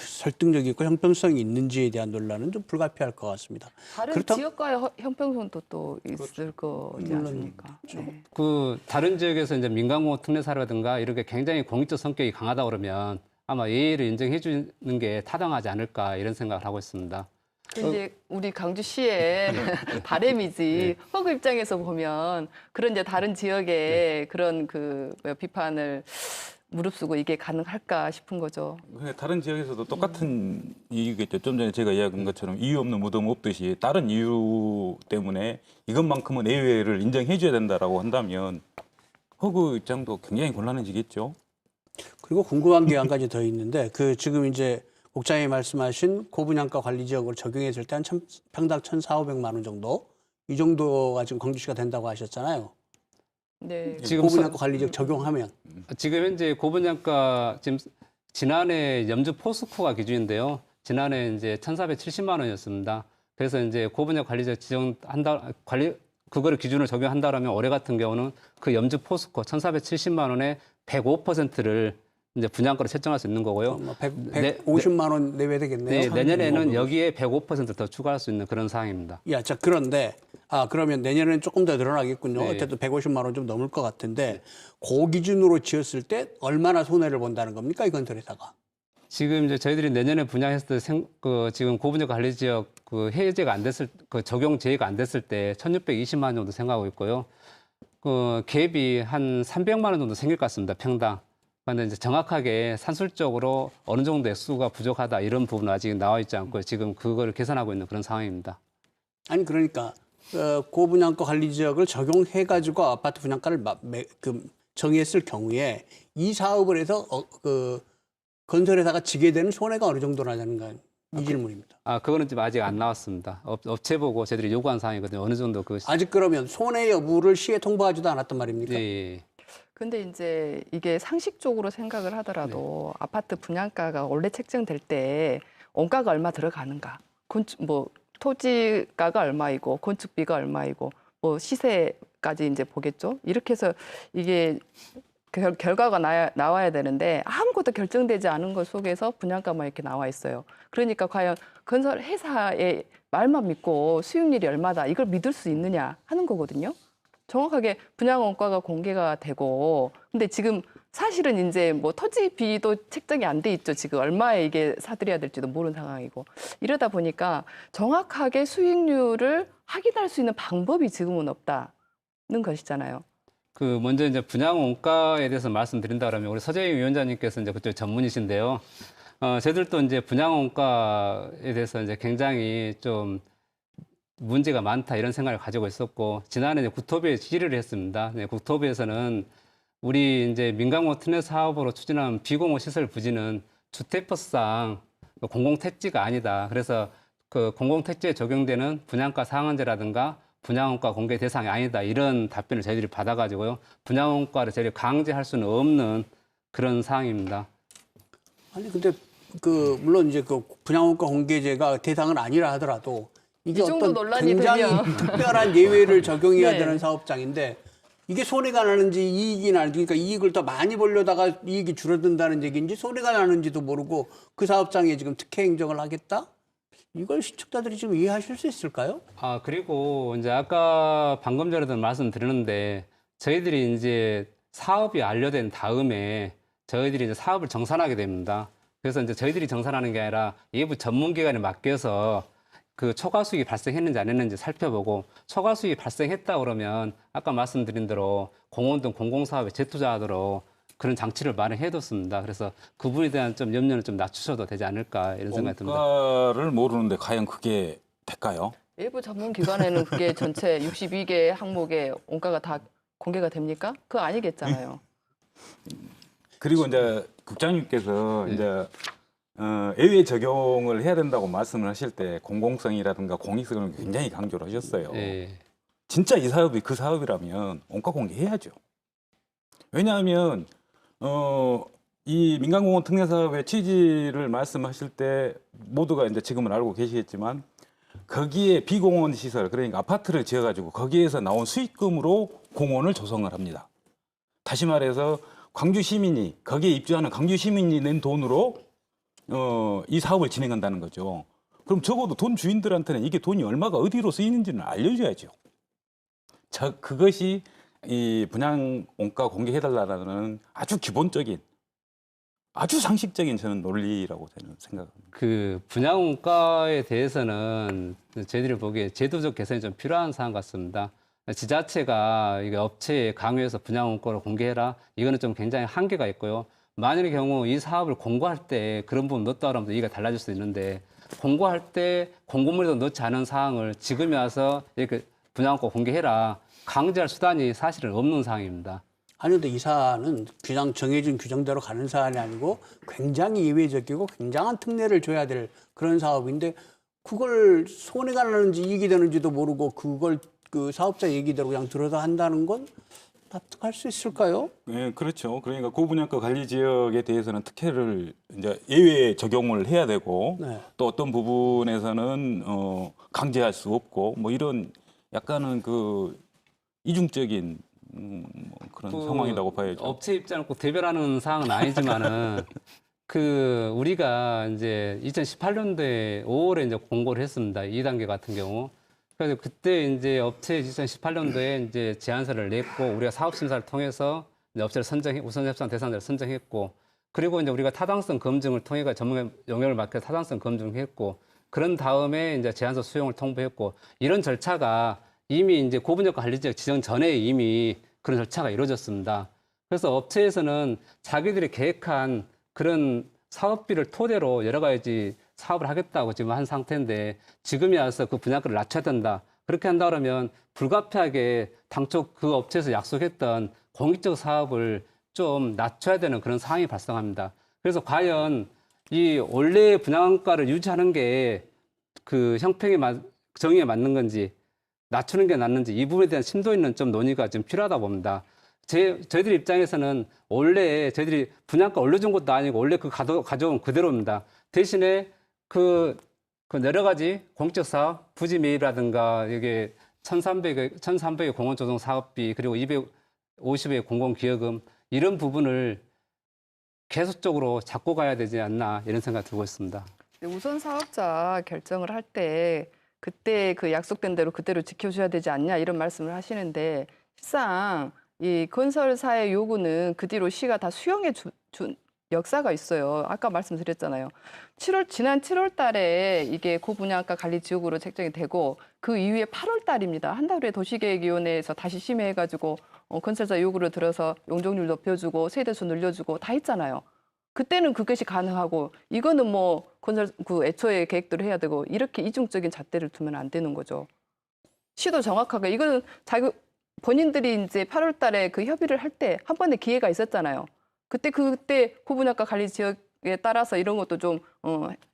설득력이 있고 형평성이 있는지에 대한 논란은 좀 불가피할 것 같습니다. 다른 그렇다고- 지역과의 형평성도 또 있을 거지 물론 않습니까? 네. 그 다른 지역에서 이제 민간공원 특례사라든가 이렇게 굉장히 공익적 성격이 강하다 그러면 아마 예의를 인정해 주는 게 타당하지 않을까 이런 생각을 하고 있습니다. 근데 우리 강주시의 바람이지 허그 입장에서 보면 그런 이제 다른 지역의 그런 그 비판을 무릅쓰고 이게 가능할까 싶은 거죠. 다른 지역에서도 똑같은 이유겠죠. 좀 전에 제가 이야기한 것처럼 이유 없는 무덤 없듯이 다른 이유 때문에 이것만큼은 예외를 인정해 줘야 된다라고 한다면 허그 입장도 굉장히 곤란해지겠죠. 그리고 궁금한 게 한 가지 더 있는데 그 지금 이제 국장님이 말씀하신 고분양가 관리 지역으로 적용했을 때 한 평당 1,400~1,500만 원 정도 이 정도가 지금 광주시가 된다고 하셨잖아요. 네. 지금 고분양가 관리 지역 적용하면 지금 현재 고분양가 지금 지난해 염주 포스코가 기준인데요. 지난해 이제 1,470만 원이었습니다. 그래서 이제 고분양 관리자 지정한다 그거를 기준으로 적용한다라면 올해 같은 경우는 그 염주 포스코 1,470만 원에 105%를 이제 분양가로 책정할 수 있는 거고요. 150만 원 내외 되겠네요. 네, 내년에는 여기에 105%더 추가할 수 있는 그런 상황입니다. 야, 자 그런데 그러면 내년에는 조금 더 늘어나겠군요. 네. 어쨌든 150만 원 좀 넘을 것 같은데 그 기준으로 지었을 때 얼마나 손해를 본다는 겁니까? 이 건설회사가. 지금 이제 저희들이 내년에 분양했을 때 지금 고분양 관리 지역 그 해제가 안 됐을 적용 제외가 안 됐을 때 1,620만 원 정도 생각하고 있고요. 그 갭이 한 300만 원 정도 생길 것 같습니다. 평당. 그런데 이제 정확하게 산술적으로 어느 정도 액수가 부족하다 이런 부분은 아직 나와 있지 않고 지금 그거를 계산하고 있는 그런 상황입니다. 아니 그러니까 고분양가 관리 지역을 적용해 가지고 아파트 분양가를 정했을 경우에 이 사업을 해서 그 건설회사가 지게 되는 손해가 어느 정도 나냐는 이 질문입니다. 그거는 지금 아직 안 나왔습니다. 업체 보고 저희들이 요구한 사항이거든요. 어느 정도 그 아직 그러면 손해 여부를 시에 통보하지도 않았단 말입니까? 예. 근데 이제 이게 상식적으로 생각을 하더라도 아파트 분양가가 원래 책정될 때 원가가 얼마 들어가는가, 토지가가 얼마이고 건축비가 얼마이고 시세까지 이제 보겠죠. 이렇게 해서 이게 결과가 나와야 되는데 아무것도 결정되지 않은 것 속에서 분양가만 이렇게 나와 있어요. 그러니까 과연 건설 회사의 말만 믿고 수익률이 얼마다 이걸 믿을 수 있느냐 하는 거거든요. 정확하게 분양 원가가 공개가 되고, 근데 지금 사실은 이제 토지비도 책정이 안 돼 있죠. 지금 얼마에 이게 사들여야 될지도 모르는 상황이고, 이러다 보니까 정확하게 수익률을 확인할 수 있는 방법이 지금은 없다는 것이잖아요. 먼저 이제 분양 원가에 대해서 말씀드린다 그러면 우리 서재희 위원장님께서 이제 그쪽 전문이신데요. 저희들도 이제 분양 원가에 대해서 이제 굉장히 좀 문제가 많다 이런 생각을 가지고 있었고, 지난해 이제 국토부에 질의를 했습니다. 네, 국토부에서는 우리 이제 민간공원 특례 사업으로 추진한 비공호 시설 부지는 주택법상 공공택지가 아니다. 그래서 그 공공택지에 적용되는 분양가 상한제라든가 분양원가 공개 대상이 아니다. 이런 답변을 저희들이 받아가지고요. 분양원가를 저희들이 강제할 수는 없는 그런 사항입니다. 아니 근데 물론 이제 분양원가 공개제가 대상은 아니라 하더라도 이게 이 정도 어떤 논란이 굉장히 되면. 특별한 예외를 적용해야 네. 되는 사업장인데 이게 손해가 나는지 이익이 나는지, 그러니까 이익을 더 많이 벌려다가 이익이 줄어든다는 얘기인지 손해가 나는지도 모르고 그 사업장에 지금 특혜 행정을 하겠다? 이걸 시청자들이 지금 이해하실 수 있을까요? 그리고 이제 아까 방금 전에도 말씀드렸는데 저희들이 이제 사업이 완료된 다음에 저희들이 이제 사업을 정산하게 됩니다. 그래서 이제 저희들이 정산하는 게 아니라 외부 전문기관에 맡겨서 그 초과 수익이 발생했는지 안 했는지 살펴보고, 초과 수익이 발생했다 그러면 아까 말씀드린 대로 공원 등 공공사업에 재투자하도록 그런 장치를 마련해뒀습니다. 그래서 그 부분에 대한 좀 염려는 좀 낮추셔도 되지 않을까 이런 생각이 듭니다. 원가를 모르는데 과연 그게 될까요? 일부 전문기관에는 그게 전체 62개 항목의 원가가 다 공개가 됩니까? 그거 아니겠잖아요. 그리고 이제 국장님께서 이제 예외 적용을 해야 된다고 말씀을 하실 때 공공성이라든가 공익성을 굉장히 강조를 하셨어요. 예. 진짜 이 사업이 그 사업이라면 원가 공개해야죠. 왜냐하면 이 민간공원 특례 사업의 취지를 말씀하실 때 모두가 이제 지금은 알고 계시겠지만 거기에 비공원 시설, 그러니까 아파트를 지어가지고 거기에서 나온 수익금으로 공원을 조성을 합니다. 다시 말해서 광주 시민이, 거기에 입주하는 광주 시민이 낸 돈으로 이 사업을 진행한다는 거죠. 그럼 적어도 돈 주인들한테는 이게 돈이 얼마가 어디로 쓰이는지는 알려줘야죠. 그것이 이 분양 원가 공개해달라는 아주 기본적인, 아주 상식적인 저는 논리라고 저는 생각합니다. 그 분양원가에 대해서는 저희들이 보기에 제도적 개선이 좀 필요한 사안 같습니다. 지자체가 이게 업체에 강요해서 분양원가를 공개해라, 이거는 좀 굉장히 한계가 있고요. 만일의 경우 이 사업을 공고할 때 그런 부분 넣었다 그러면 얘기가 달라질 수 있는데, 공고할 때 공고문에도 넣지 않은 사항을 지금에 와서 이렇게 분양원가 공개해라, 강제할 수단이 사실은 없는 상황입니다. 아니 근데 이 사안은 그냥 정해진 규정대로 가는 사안이 아니고 굉장히 예외적이고 굉장한 특례를 줘야 될 그런 사업인데, 그걸 손해가 나는지 이익이 되는지도 모르고 그걸 그 사업자 얘기대로 그냥 들어서 한다는 건 납득할 수 있을까요? 네, 그렇죠. 그러니까 고분양가 관리 지역에 대해서는 특혜를 이제 예외 적용을 해야 되고, 네. 또 어떤 부분에서는 강제할 수 없고, 뭐 이런 약간은 그 이중적인 뭐 그런 상황이라고 봐야죠. 업체 입장을 꼭 대변하는 사항은 아니지만은 그 우리가 이제 2018년도에 5월에 이제 공고를 했습니다. 2단계 같은 경우. 그래서 그때 이제 업체 2018년도에 이제 제안서를 냈고, 우리가 사업 심사를 통해서 이제 업체를 우선 협상 대상자를 선정했고, 그리고 이제 우리가 타당성 검증을 통해서 전문 영역을 맡겨 타당성 검증했고, 그런 다음에 이제 제안서 수용을 통보했고, 이런 절차가 이미 이제 고분양가 관리지역 지정 전에 이미 그런 절차가 이루어졌습니다. 그래서 업체에서는 자기들이 계획한 그런 사업비를 토대로 여러 가지 사업을 하겠다고 지금 한 상태인데, 지금이 와서 그 분양가를 낮춰야 된다, 그렇게 한다 그러면 불가피하게 당초 그 업체에서 약속했던 공익적 사업을 좀 낮춰야 되는 그런 상황이 발생합니다. 그래서 과연 이 원래 분양가를 유지하는 게 그 정의에 맞는 건지 낮추는 게 낫는지, 이 부분에 대한 심도 있는 좀 논의가 좀 필요하다 봅니다. 저희들 입장에서는 원래 저희들이 분양가 올려준 것도 아니고 원래 그 가져온 그대로입니다. 대신에 그 여러 가지 공적 사업, 부지 매입이라든가 이게 1,300의 공원 조성 사업비, 그리고 250의 공공기여금, 이런 부분을 계속적으로 잡고 가야 되지 않나, 이런 생각 들고 있습니다. 우선 사업자 결정을 할 때 그때 그 약속된 대로 그대로 지켜줘야 되지 않냐, 이런 말씀을 하시는데, 실상 이 건설사의 요구는 그 뒤로 시가 다 수용해 준 역사가 있어요. 아까 말씀드렸잖아요. 지난 7월 달에 이게 고분양가 관리 지역으로 책정이 되고, 그 이후에 8월 달입니다. 한 달 후에 도시계획위원회에서 다시 심의해가지고 건설사 요구를 들어서 용적률 높여주고 세대수 늘려주고 다 했잖아요. 그때는 그것이 가능하고, 이거는 뭐 건설 그 애초에 계획대로 해야 되고, 이렇게 이중적인 잣대를 두면 안 되는 거죠. 시도 정확하게, 이거는 본인들이 이제 8월 달에 그 협의를 할 때 한 번의 기회가 있었잖아요. 그때 고분양가 관리 지역에 따라서 이런 것도 좀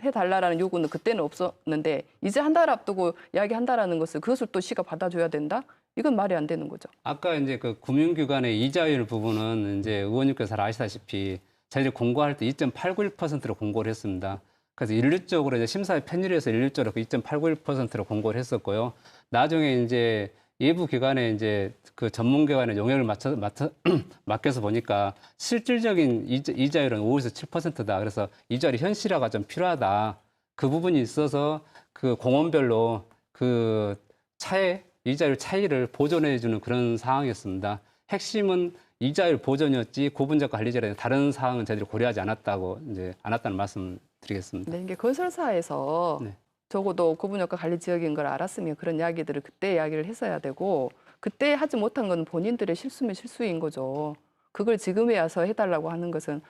해달라라는 요구는 그때는 없었는데, 이제 한 달 앞두고 이야기한다라는 것을, 그것을 또 시가 받아줘야 된다? 이건 말이 안 되는 거죠. 아까 이제 그 금융기관의 이자율 부분은 이제 의원님께서 잘 아시다시피 저희들이 공고할 때 2.891%로 공고를 했습니다. 그래서 일률적으로 이제 심사의 편의에서 일률적으로 그 2.891%로 공고를 했었고요. 나중에 이제 예부 기관에 이제 그 전문 기관의 용역을 맡겨서 보니까 실질적인 이자율은 5에서 7%다. 그래서 이자율 현실화가 좀 필요하다. 그 부분이 있어서 그 공원별로 그 이자율 차이를 보존해주는 그런 상황이었습니다. 핵심은 이자율 보존이었지 고분양가 관리제라는 다른 사항은 저희들이 고려하지 않았다는 말씀 드리겠습니다. 네, 이게 건설사에서 네. 적어도 고분양가 관리 지역인 걸 알았으면 그런 이야기들을 그때 이야기를 했어야 되고, 그때 하지 못한 건 본인들의 실수면 실수인 거죠. 그걸 지금에 와서 해달라고 하는 것은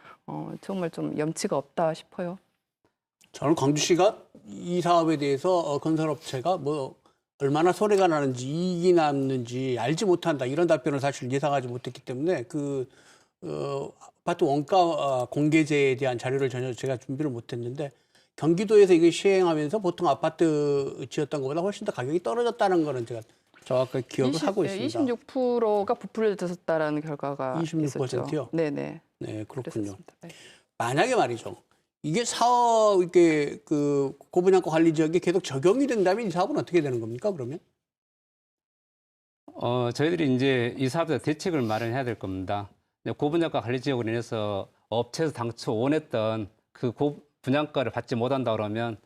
정말 좀 염치가 없다 싶어요. 저는 광주시가 이 사업에 대해서 건설업체가 뭐 얼마나 손해가 나는지 이익이 남는지 알지 못한다, 이런 답변을 사실 예상하지 못했기 때문에 아파트 원가 공개제에 대한 자료를 전혀 제가 준비를 못했는데, 경기도에서 이게 시행하면서 보통 아파트 지었던 것보다 훨씬 더 가격이 떨어졌다는 거는 제가 정확하게 기억을 하고 있습니다. 26%가 부풀려졌다라는 결과가 26%요? 있었죠. 네네. 네, 그렇군요. 그랬습니다. 네. 만약에 말이죠, 이게 사업 이게 그 고분양가 관리 지역에 계속 적용이 된다면 이 사업은 어떻게 되는 겁니까? 그러면? 저희들이 이제 이 사업에 대책을 마련해야 될 겁니다. 고분양가 관리 지역으로 인해서 업체에서 당초 원했던 그 고분양가를 받지 못한다 그러면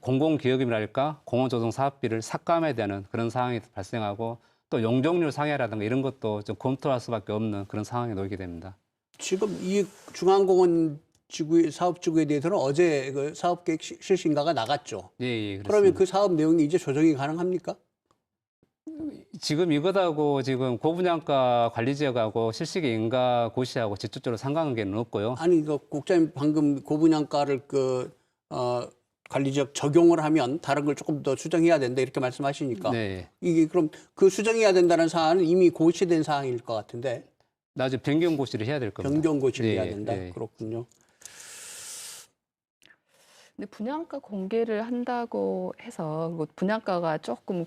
공공기여금이랄까 공원조성 사업비를 삭감해야 되는 그런 상황이 발생하고 또 용적률 상해라든가 이런 것도 좀 검토할 수밖에 없는 그런 상황에 놓이게 됩니다. 지금 이 중앙공원 지구 사업 지구에 대해서는 어제 그 사업계획 실시인가가 나갔죠. 예, 예, 그렇습니다. 그러면 그 사업 내용이 이제 조정이 가능합니까? 지금 이것하고 지금 고분양가 관리 지역하고 실시계 인가 고시하고 직접적으로 상관관계는 없고요. 아니 그 국장님 방금 고분양가를 관리 지역 적용을 하면 다른 걸 조금 더 수정해야 된다 이렇게 말씀하시니까 네. 이게 그럼 그 수정해야 된다는 사안은 이미 고시된 사항일 것 같은데 나중에 변경 고시를 해야 될 겁니다. 변경 고시를 네, 해야 된다. 네. 그렇군요. 근데 분양가 공개를 한다고 해서 그리고 분양가가 조금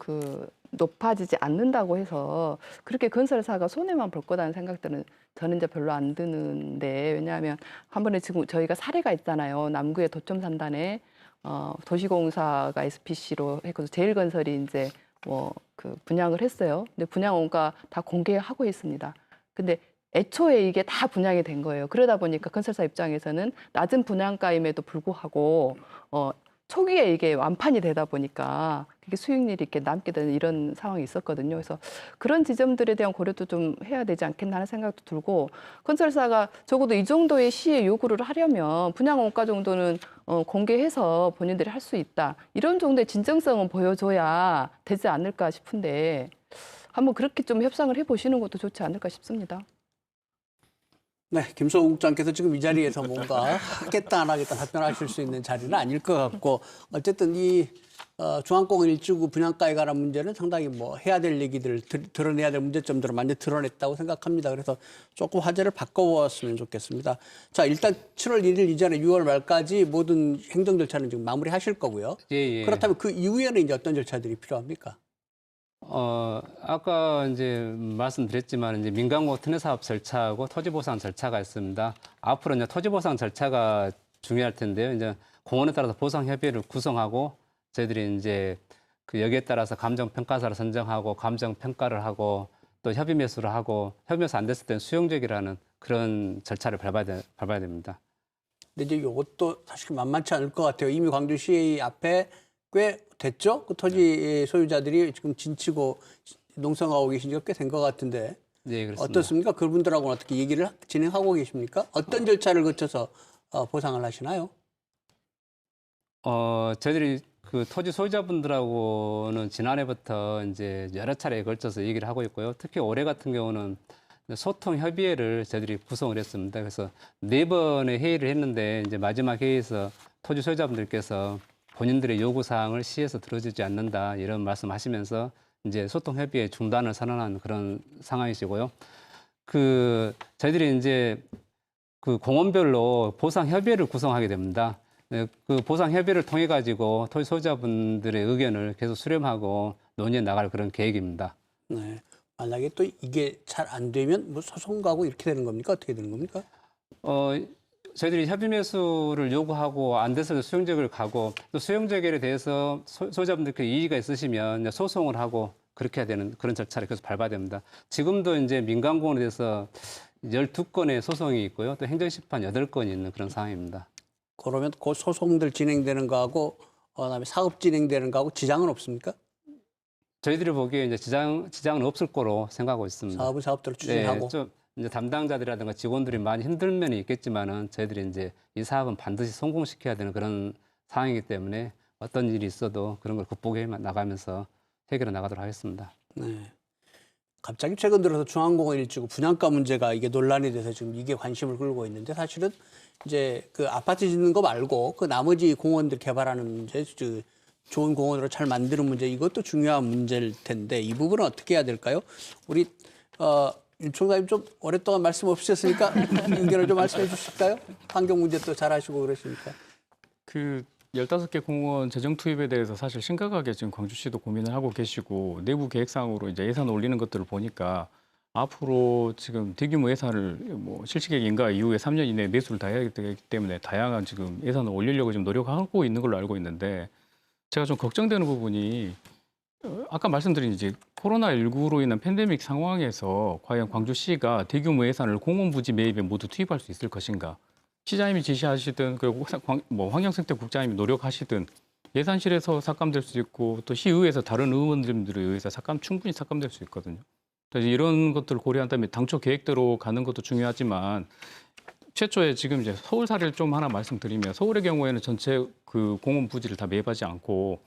높아지지 않는다고 해서 그렇게 건설사가 손해만 볼 거라는 생각들은 저는 이제 별로 안 드는데 왜냐하면 한 번에 지금 저희가 사례가 있잖아요. 남구의 도청산단에 도시공사가 SPC로 했고 제일건설이 이제 그 분양을 했어요. 근데 분양 원가 다 공개하고 있습니다. 근데 애초에 이게 다 분양이 된 거예요. 그러다 보니까 건설사 입장에서는 낮은 분양가임에도 불구하고 초기에 이게 완판이 되다 보니까 그게 수익률이 이렇게 남게 되는 이런 상황이 있었거든요. 그래서 그런 지점들에 대한 고려도 좀 해야 되지 않겠나 하는 생각도 들고 건설사가 적어도 이 정도의 시의 요구를 하려면 분양 원가 정도는 공개해서 본인들이 할 수 있다. 이런 정도의 진정성은 보여줘야 되지 않을까 싶은데 한번 그렇게 좀 협상을 해보시는 것도 좋지 않을까 싶습니다. 네, 김소우 국장께서 지금 이 자리에서 뭔가 하겠다 안 하겠다 답변하실 수 있는 자리는 아닐 것 같고 어쨌든 이 중앙공원 일지구 분양가에 관한 문제는 상당히 뭐 해야 될 얘기들 드러내야 될 문제점들을 많이 드러냈다고 생각합니다. 그래서 조금 화제를 바꿔보았으면 좋겠습니다. 자, 일단 7월 1일 이전에 6월 말까지 모든 행정 절차는 지금 마무리하실 거고요. 예, 예. 그렇다면 그 이후에는 이제 어떤 절차들이 필요합니까? 아까 이제 말씀드렸지만 이제 민간공원 특례 사업 절차하고 토지보상 절차가 있습니다. 앞으로 이제 토지보상 절차가 중요할 텐데요. 이제 공원에 따라서 보상 협의회를 구성하고 저희들이 이제 그 여기에 따라서 감정평가사를 선정하고 감정평가를 하고 또 협의 매수를 하고 협의 매수 안 됐을 때는 수용적이라는 그런 절차를 밟아야 됩니다. 근데 이제 이것도 사실 만만치 않을 것 같아요. 이미 광주시 앞에 꽤 됐죠? 그 토지 소유자들이 지금 진치고 농성하고 계신 지가 꽤 된 것 같은데 네, 그렇습니다. 어떻습니까? 그분들하고는 어떻게 얘기를 진행하고 계십니까? 어떤 절차를 거쳐서 보상을 하시나요? 저희들이 그 토지 소유자분들하고는 지난해부터 이제 여러 차례에 걸쳐서 얘기를 하고 있고요. 특히 올해 같은 경우는 소통 협의회를 저희들이 구성을 했습니다. 그래서 4번의 회의를 했는데 이제 마지막 회의에서 토지 소유자분들께서 본인들의 요구 사항을 시에서 들어주지 않는다 이런 말씀하시면서 이제 소통 협의회 중단을 선언한 그런 상황이시고요. 저희들이 이제 그 공원별로 보상 협의회를 구성하게 됩니다. 그 보상 협의를 통해 가지고 토지 소유자분들의 의견을 계속 수렴하고 논의해 나갈 그런 계획입니다. 네. 만약에 또 이게 잘 안 되면 뭐 소송 가고 이렇게 되는 겁니까? 어떻게 되는 겁니까? 저희들이 협의 매수를 요구하고 안 돼서 수용적을 가고 또 수용적에 대해서 소유자분들께 이의가 있으시면 소송을 하고 그렇게 해야 되는 그런 절차를 계속 밟아야 됩니다. 지금도 이제 민간공원에 대해서 12건의 소송이 있고요. 또 행정심판 8건이 있는 그런 상황입니다. 그러면 그 소송들 진행되는 거하고 그다음에 사업 진행되는 거하고 지장은 없습니까? 저희들이 보기에 이제 지장은 없을 거로 생각하고 있습니다. 사업은 사업대로 추진하고. 네, 좀 이제 담당자들이라든가 직원들이 많이 힘든 면이 있겠지만은 저희들이 이제 이 사업은 반드시 성공시켜야 되는 그런 상황이기 때문에 어떤 일이 있어도 그런 걸 극복해 나가면서 해결해 나가도록 하겠습니다. 네. 갑자기 최근 들어서 중앙공원 일지구 분양가 문제가 이게 논란이 돼서 지금 이게 관심을 끌고 있는데 사실은 이제 그 아파트 짓는 거 말고 그 나머지 공원들 개발하는 문제, 좋은 공원으로 잘 만드는 문제 이것도 중요한 문제일 텐데 이 부분은 어떻게 해야 될까요? 우리 임 총장님 좀 오랫동안 말씀 없으셨으니까 의견을 좀 말씀해 주실까요? 환경 문제 또 잘하시고 그러시니까. 그 15개 공원 재정 투입에 대해서 사실 심각하게 지금 광주시도 고민을 하고 계시고 내부 계획상으로 이제 예산 올리는 것들을 보니까 앞으로 지금 대규모 예산을 뭐 실시계획 인가 이후에 3년 이내에 매수를 다 해야 되기 때문에 다양한 지금 예산을 올리려고 지금 노력하고 있는 걸로 알고 있는데 제가 좀 걱정되는 부분이 아까 말씀드린 이제 코로나19로 인한 팬데믹 상황에서 과연 광주시가 대규모 예산을 공원부지 매입에 모두 투입할 수 있을 것인가? 시장님이 지시하시든 그리고 뭐 환경생태국장님이 노력하시든 예산실에서 삭감될 수 있고 또 시의회에서 다른 의원님들에 의해서 충분히 삭감될 수 있거든요. 그래서 이런 것들을 고려한다면 당초 계획대로 가는 것도 중요하지만 최초에 지금 이제 서울 사례를 좀 하나 말씀드리면 서울의 경우에는 전체 그 공원 부지를 다 매입하지 않고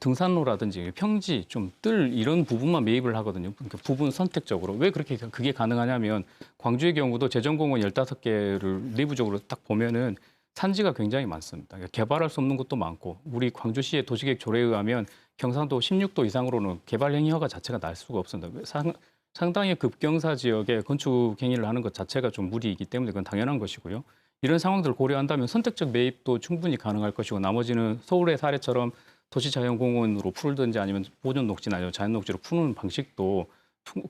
등산로라든지 평지, 좀 뜰 이런 부분만 매입을 하거든요. 그러니까 부분 선택적으로. 왜 그렇게 그게 가능하냐면 광주의 경우도 재정공원 15개를 내부적으로 딱 보면은 산지가 굉장히 많습니다. 그러니까 개발할 수 없는 것도 많고 우리 광주시의 도시계획 조례에 의하면 경상도 16도 이상으로는 개발 행위 허가 자체가 날 수가 없습니다. 상당히 급경사 지역에 건축 행위를 하는 것 자체가 좀 무리이기 때문에 그건 당연한 것이고요. 이런 상황들을 고려한다면 선택적 매입도 충분히 가능할 것이고 나머지는 서울의 사례처럼 도시자연공원으로 풀든지 아니면 보존 녹지나 아니면 자연 녹지로 푸는 방식도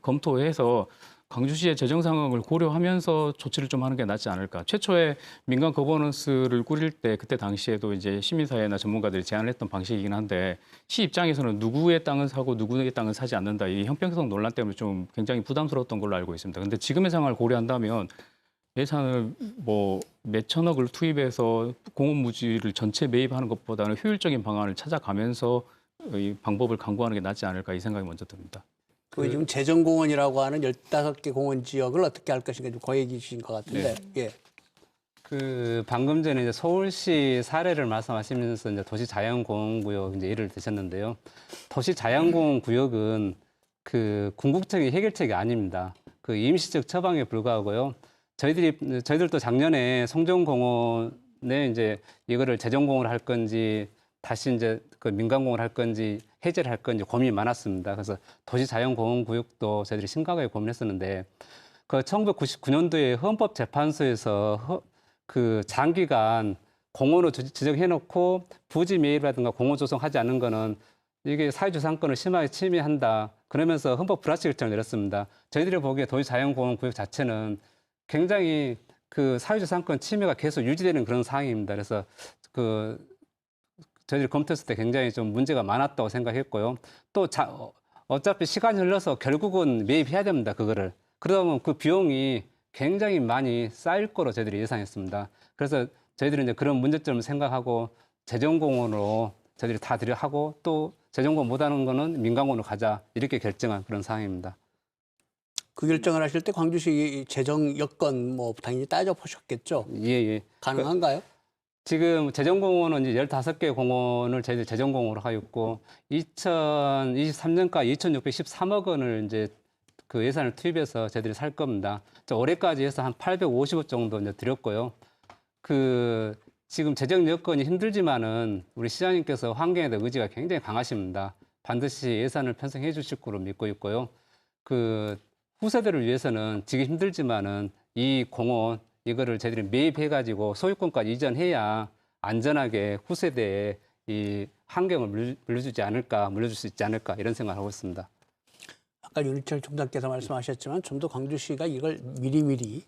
검토해서 광주시의 재정 상황을 고려하면서 조치를 좀 하는 게 낫지 않을까. 최초에 민간 거버넌스를 꾸릴 때 그때 당시에도 이제 시민사회나 전문가들이 제안을 했던 방식이긴 한데 시 입장에서는 누구의 땅은 사고 누구의 땅은 사지 않는다. 이 형평성 논란 때문에 좀 굉장히 부담스러웠던 걸로 알고 있습니다. 근데 지금의 상황을 고려한다면 예산을 뭐 몇천억을 투입해서 공원부지를 전체 매입하는 것보다는 효율적인 방안을 찾아가면서 이 방법을 강구하는 게 낫지 않을까 이 생각이 먼저 듭니다. 그 지금 재정공원이라고 하는 15개 공원 지역을 어떻게 할 것인가 좀 그 얘기이신 것 같은데. 예. 그 방금 전에 이제 서울시 사례를 말씀하시면서 이제 도시자연공원구역 이제 예를 드셨는데요. 도시자연공원구역은 그 궁극적인 해결책이 아닙니다. 그 임시적 처방에 불과하고요. 저희들도 작년에 송정공원에 이제 이거를 재정공원을 할 건지 다시 이제 그 민간공원을 할 건지 해제를 할 건지 고민이 많았습니다. 그래서 도시자연공원구역도 저희들이 심각하게 고민했었는데 그 1999년도에 헌법재판소에서 그 장기간 공원을 지정해놓고 부지 매입이라든가 공원 조성하지 않는 거는 이게 사회주상권을 심하게 침해한다. 그러면서 헌법 불합치 결정을 내렸습니다. 저희들이 보기에 도시자연공원구역 자체는 굉장히 그 사회주상권 침해가 계속 유지되는 그런 상황입니다. 그래서 그 저희들이 검토했을 때 굉장히 좀 문제가 많았다고 생각했고요. 또 어차피 시간이 흘러서 결국은 매입해야 됩니다. 그거를. 그러다 보면 그 비용이 굉장히 많이 쌓일 거로 저희들이 예상했습니다. 그래서 저희들이 이제 그런 문제점을 생각하고 재정공원으로 저희들이 다 하고 또 재정공원 못하는 거는 민간공원으로 가자 이렇게 결정한 그런 상황입니다. 그 결정을 하실 때 광주시 재정 여건 뭐 당연히 따져보셨겠죠? 예. 가능한가요? 지금 재정공원은 이제 15개 공원을 저희들 재정공원으로 하였고 2023년까지 2,613억 원을 이제 그 예산을 투입해서 저희들이 살 겁니다. 올해까지 해서 한 850억 정도 이제 드렸고요. 그 지금 재정 여건이 힘들지만은 우리 시장님께서 환경에 대한 의지가 굉장히 강하십니다. 반드시 예산을 편성해 주실 거로 믿고 있고요. 그 후세대를 위해서는 지금 힘들지만은 이 공원 이거를 저희들이 매입해가지고 소유권까지 이전해야 안전하게 후세대에 이 환경을 물려줄 수 있지 않을까 이런 생각을 하고 있습니다. 아까 윤희철 총장께서 말씀하셨지만 좀 더 광주시가 이걸 미리미리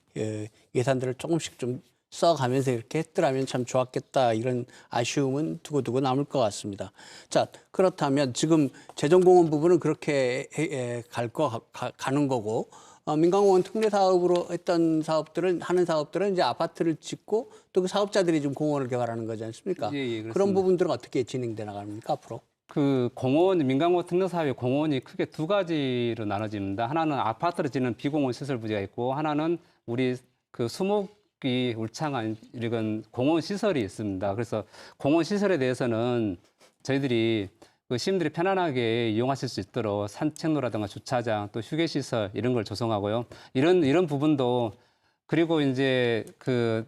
예산들을 조금씩 좀 써가면서 이렇게 했더라면 참 좋았겠다 이런 아쉬움은 두고두고 남을 것 같습니다. 자, 그렇다면 지금 재정공원 부분은 그렇게 가는 거고 민간공원 특례 사업으로 하는 사업들은 이제 아파트를 짓고 또 그 사업자들이 지금 공원을 개발하는 거지 않습니까? 예, 그런 부분들은 어떻게 진행돼 나갑니까 앞으로? 그 민간공원 특례 사업의 공원이 크게 두 가지로 나눠집니다. 하나는 아파트를 짓는 비공원 시설 부지가 있고 하나는 우리 그 수목이 울창한 이런 공원 시설이 있습니다. 그래서 공원 시설에 대해서는 저희들이 그 시민들이 편안하게 이용하실 수 있도록 산책로라든가 주차장 또 휴게시설 이런 걸 조성하고요. 이런 부분도 그리고 이제 그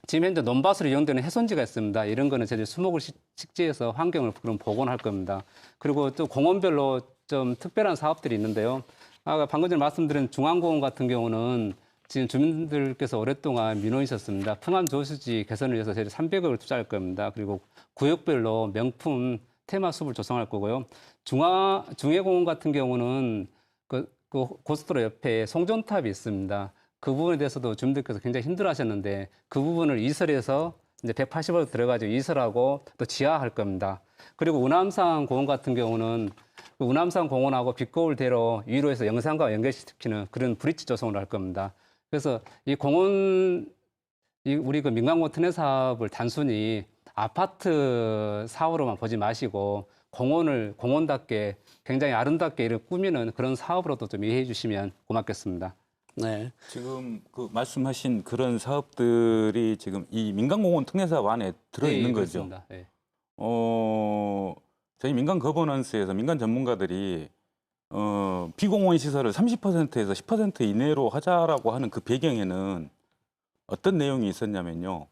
지금 현재 논밭으로 이용되는 해손지가 있습니다. 이런 거는 저희들이 수목을 식재해서 환경을 그럼 복원할 겁니다. 그리고 또 공원별로 좀 특별한 사업들이 있는데요. 방금 전에 말씀드린 중앙공원 같은 경우는 지금 주민들께서 오랫동안 민원이셨습니다. 풍암 저수지 개선을 위해서 저희들이 300억을 투자할 겁니다. 그리고 구역별로 명품 테마 숲을 조성할 거고요. 중해공원 같은 경우는 그 그 고속도로 옆에 송전탑이 있습니다. 그 부분에 대해서도 주민들께서 굉장히 힘들어하셨는데 그 부분을 이설해서 이제 180억 들어가지고 이설하고 또 지하할 겁니다. 그리고 운암산 공원 같은 경우는 그 운암산 공원하고 빛거울대로 위로해서 영산과 연결시키는 그런 브릿지 조성을 할 겁니다. 그래서 이 공원, 우리 그 민간공원 특례 사업을 단순히 아파트 사업으로만 보지 마시고 공원을 공원답게 굉장히 아름답게 이렇게 꾸미는 그런 사업으로도 좀 이해해 주시면 고맙겠습니다. 네. 지금 그 말씀하신 그런 사업들이 지금 이 민간공원 특례사업 안에 들어있는 거죠. 그렇습니다. 네. 저희 민간 거버넌스에서 민간 전문가들이 비공원 시설을 30%에서 10% 이내로 하자라고 하는 그 배경에는 어떤 내용이 있었냐면요.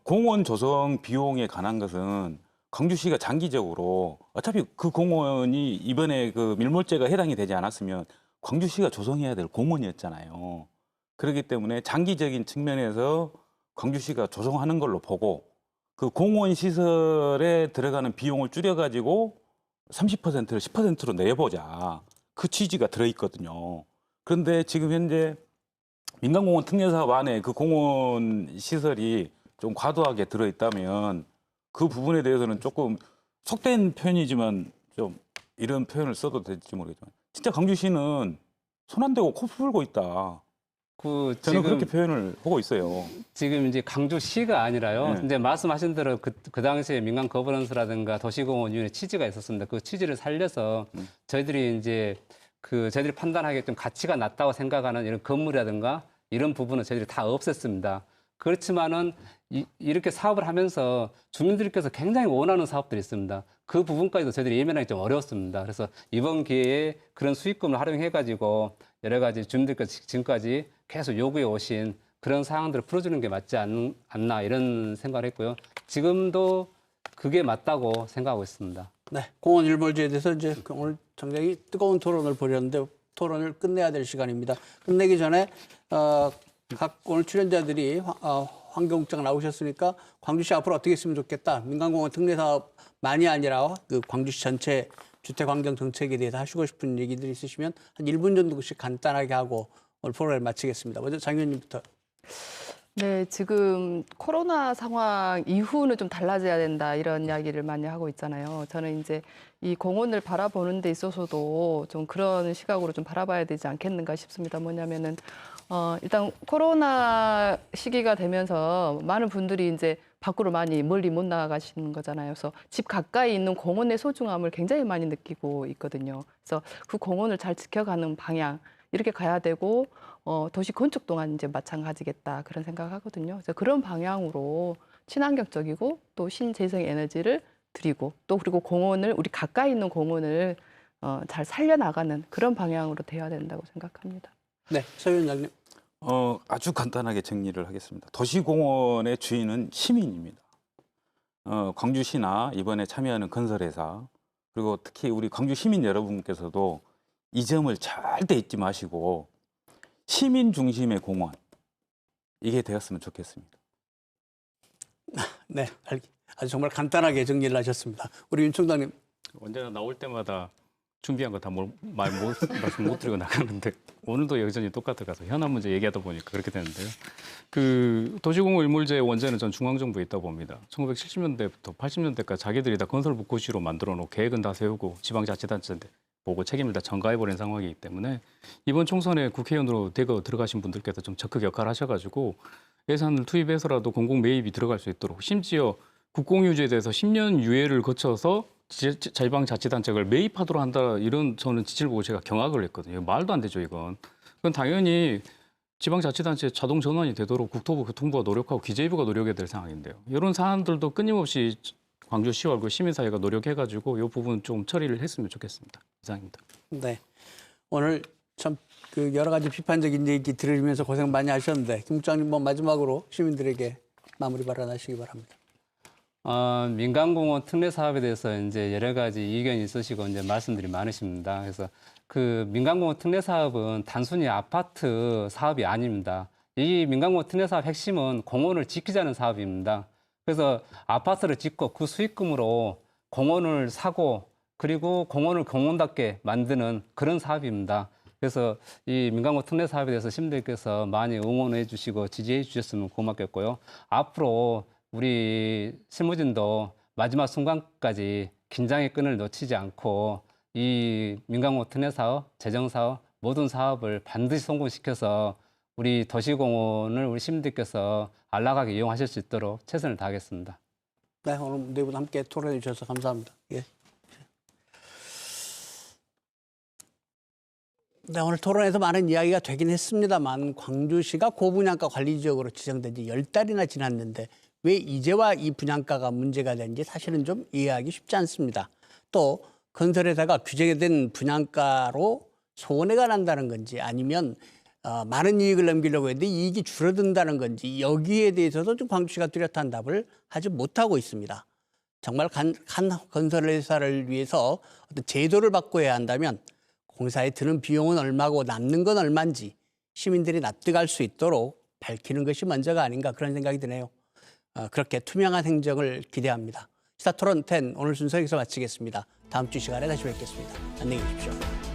공원 조성 비용에 관한 것은 광주시가 장기적으로 어차피 그 공원이 이번에 그 밀몰제가 해당이 되지 않았으면 광주시가 조성해야 될 공원이었잖아요. 그렇기 때문에 장기적인 측면에서 광주시가 조성하는 걸로 보고 그 공원 시설에 들어가는 비용을 줄여가지고 30%를 10%로 내보자. 그 취지가 들어있거든요. 그런데 지금 현재 민간공원 특례사업 안에 그 공원 시설이 좀 과도하게 들어있다면 그 부분에 대해서는 조금 속된 표현이지만 좀 이런 표현을 써도 될지 모르겠지만 진짜 광주시는 손 안 대고 코 풀고 있다. 그 저는 지금 그렇게 표현을 하고 있어요. 지금 이제 강주시가 아니라요. 네. 이제 말씀하신 대로 그 당시에 민간 거버넌스라든가 도시공원위원회 취지가 있었습니다. 그 취지를 살려서 저희들이 이제 저희들이 판단하기에 좀 가치가 낮다고 생각하는 이런 건물이라든가 이런 부분은 저희들이 다 없앴습니다. 그렇지만은 이렇게 사업을 하면서 주민들께서 굉장히 원하는 사업들이 있습니다. 그 부분까지도 저희들이 예면하기 좀 어려웠습니다. 그래서 이번 기회에 그런 수익금을 활용해가지고 여러 가지 주민들께서 지금까지 계속 요구해 오신 그런 사항들을 풀어주는 게 맞지 않나 이런 생각을 했고요. 지금도 그게 맞다고 생각하고 있습니다. 네. 공원 일몰제에 대해서 이제 오늘 굉장히 뜨거운 토론을 벌였는데 토론을 끝내야 될 시간입니다. 끝내기 전에 각 오늘 출연자들이 환경국장 나오셨으니까 광주시 앞으로 어떻게 했으면 좋겠다. 민간공원 특례사업만이 아니라 그 광주시 전체 주택환경 정책에 대해서 하시고 싶은 얘기들이 있으시면 한 1분 정도씩 간단하게 하고 오늘 프로그램 마치겠습니다. 먼저 장 의원님부터. 네, 지금 코로나 상황 이후는 좀 달라져야 된다 이런 이야기를 많이 하고 있잖아요. 저는 이제 이 공원을 바라보는 데 있어서도 좀 그런 시각으로 좀 바라봐야 되지 않겠는가 싶습니다. 뭐냐면은 일단 코로나 시기가 되면서 많은 분들이 이제 밖으로 많이 멀리 못 나가시는 거잖아요. 그래서 집 가까이 있는 공원의 소중함을 굉장히 많이 느끼고 있거든요. 그래서 그 공원을 잘 지켜가는 방향 이렇게 가야 되고 도시 건축 동안 이제 마찬가지겠다 그런 생각하거든요. 그래서 그런 방향으로 친환경적이고 또 신재생 에너지를 드리고 또 그리고 공원을 우리 가까이 있는 공원을 잘 살려나가는 그런 방향으로 돼야 된다고 생각합니다. 네, 서 위원장님. 아주 간단하게 정리를 하겠습니다. 도시공원의 주인은 시민입니다. 광주시나 이번에 참여하는 건설회사 그리고 특히 우리 광주 시민 여러분께서도 이 점을 절대 잊지 마시고 시민 중심의 공원 이게 되었으면 좋겠습니다. 네, 아주 정말 간단하게 정리를 하셨습니다. 우리 윤 총장님. 언제나 나올 때마다 준비한 거 다 말씀 못 드리고 나가는데 오늘도 여전히 똑같아 가서 현안 문제 얘기하다 보니까 그렇게 되는데요. 그 도시공원 일몰제 원제는 전 중앙정부에 있다고 봅니다. 1970년대부터 80년대까지 자기들이 다 건설복구시로 만들어 놓고 계획은 다 세우고 지방자치단체인데 보고 책임을 다 전가해버린 상황이기 때문에 이번 총선에 국회의원으로 대거 들어가신 분들께서 좀 적극 역할을 하셔가지고 예산을 투입해서라도 공공 매입이 들어갈 수 있도록 심지어 국공유지에 대해서 10년 유예를 거쳐서 지방자치단체를 매입하도록 한다 이런 저는 지침을 보고 제가 경악을 했거든요. 말도 안 되죠 이건. 그건 당연히 지방자치단체 자동 전환이 되도록 국토부, 교통부가 노력하고 기재부가 노력해야 될 상황인데요. 이런 사안들도 끊임없이 광주시와 그 시민사회가 노력해가지고 이 부분 좀 처리를 했으면 좋겠습니다. 이상입니다. 네. 오늘 참 그 여러 가지 비판적인 얘기 들으면서 고생 많이 하셨는데 김 국장님 뭐 마지막으로 시민들에게 마무리 발언하시기 바랍니다. 민간공원 특례 사업에 대해서 이제 여러 가지 의견이 있으시고 이제 말씀들이 많으십니다. 그래서 그 민간공원 특례 사업은 단순히 아파트 사업이 아닙니다. 이 민간공원 특례 사업 핵심은 공원을 지키자는 사업입니다. 그래서 아파트를 짓고 그 수익금으로 공원을 사고 그리고 공원을 공원답게 만드는 그런 사업입니다. 그래서 이 민간공원 특례 사업에 대해서 시민들께서 많이 응원해 주시고 지지해 주셨으면 고맙겠고요. 앞으로 우리 실무진도 마지막 순간까지 긴장의 끈을 놓치지 않고 이 민간공원 특례 사업, 재정 사업, 모든 사업을 반드시 성공시켜서 우리 도시공원을 우리 시민들께서 안락하게 이용하실 수 있도록 최선을 다하겠습니다. 네, 오늘 네 분 함께 토론해 주셔서 감사합니다. 예. 네, 오늘 토론에서 많은 이야기가 되긴 했습니다만 광주시가 고분양가 관리지역으로 지정된 지 10달이나 지났는데 왜 이제와 이 분양가가 문제가 된지 사실은 좀 이해하기 쉽지 않습니다. 또 건설회사가 규제된 분양가로 손해가 난다는 건지 아니면 많은 이익을 남기려고 했는데 이익이 줄어든다는 건지 여기에 대해서도 좀 광주시가 뚜렷한 답을 하지 못하고 있습니다. 정말 한 건설회사를 위해서 어떤 제도를 바꿔야 한다면 공사에 드는 비용은 얼마고 남는 건 얼마인지 시민들이 납득할 수 있도록 밝히는 것이 먼저가 아닌가 그런 생각이 드네요. 그렇게 투명한 행정을 기대합니다. 시사토론 10 오늘 순서 여기서 마치겠습니다. 다음 주 시간에 다시 뵙겠습니다. 안녕히 계십시오.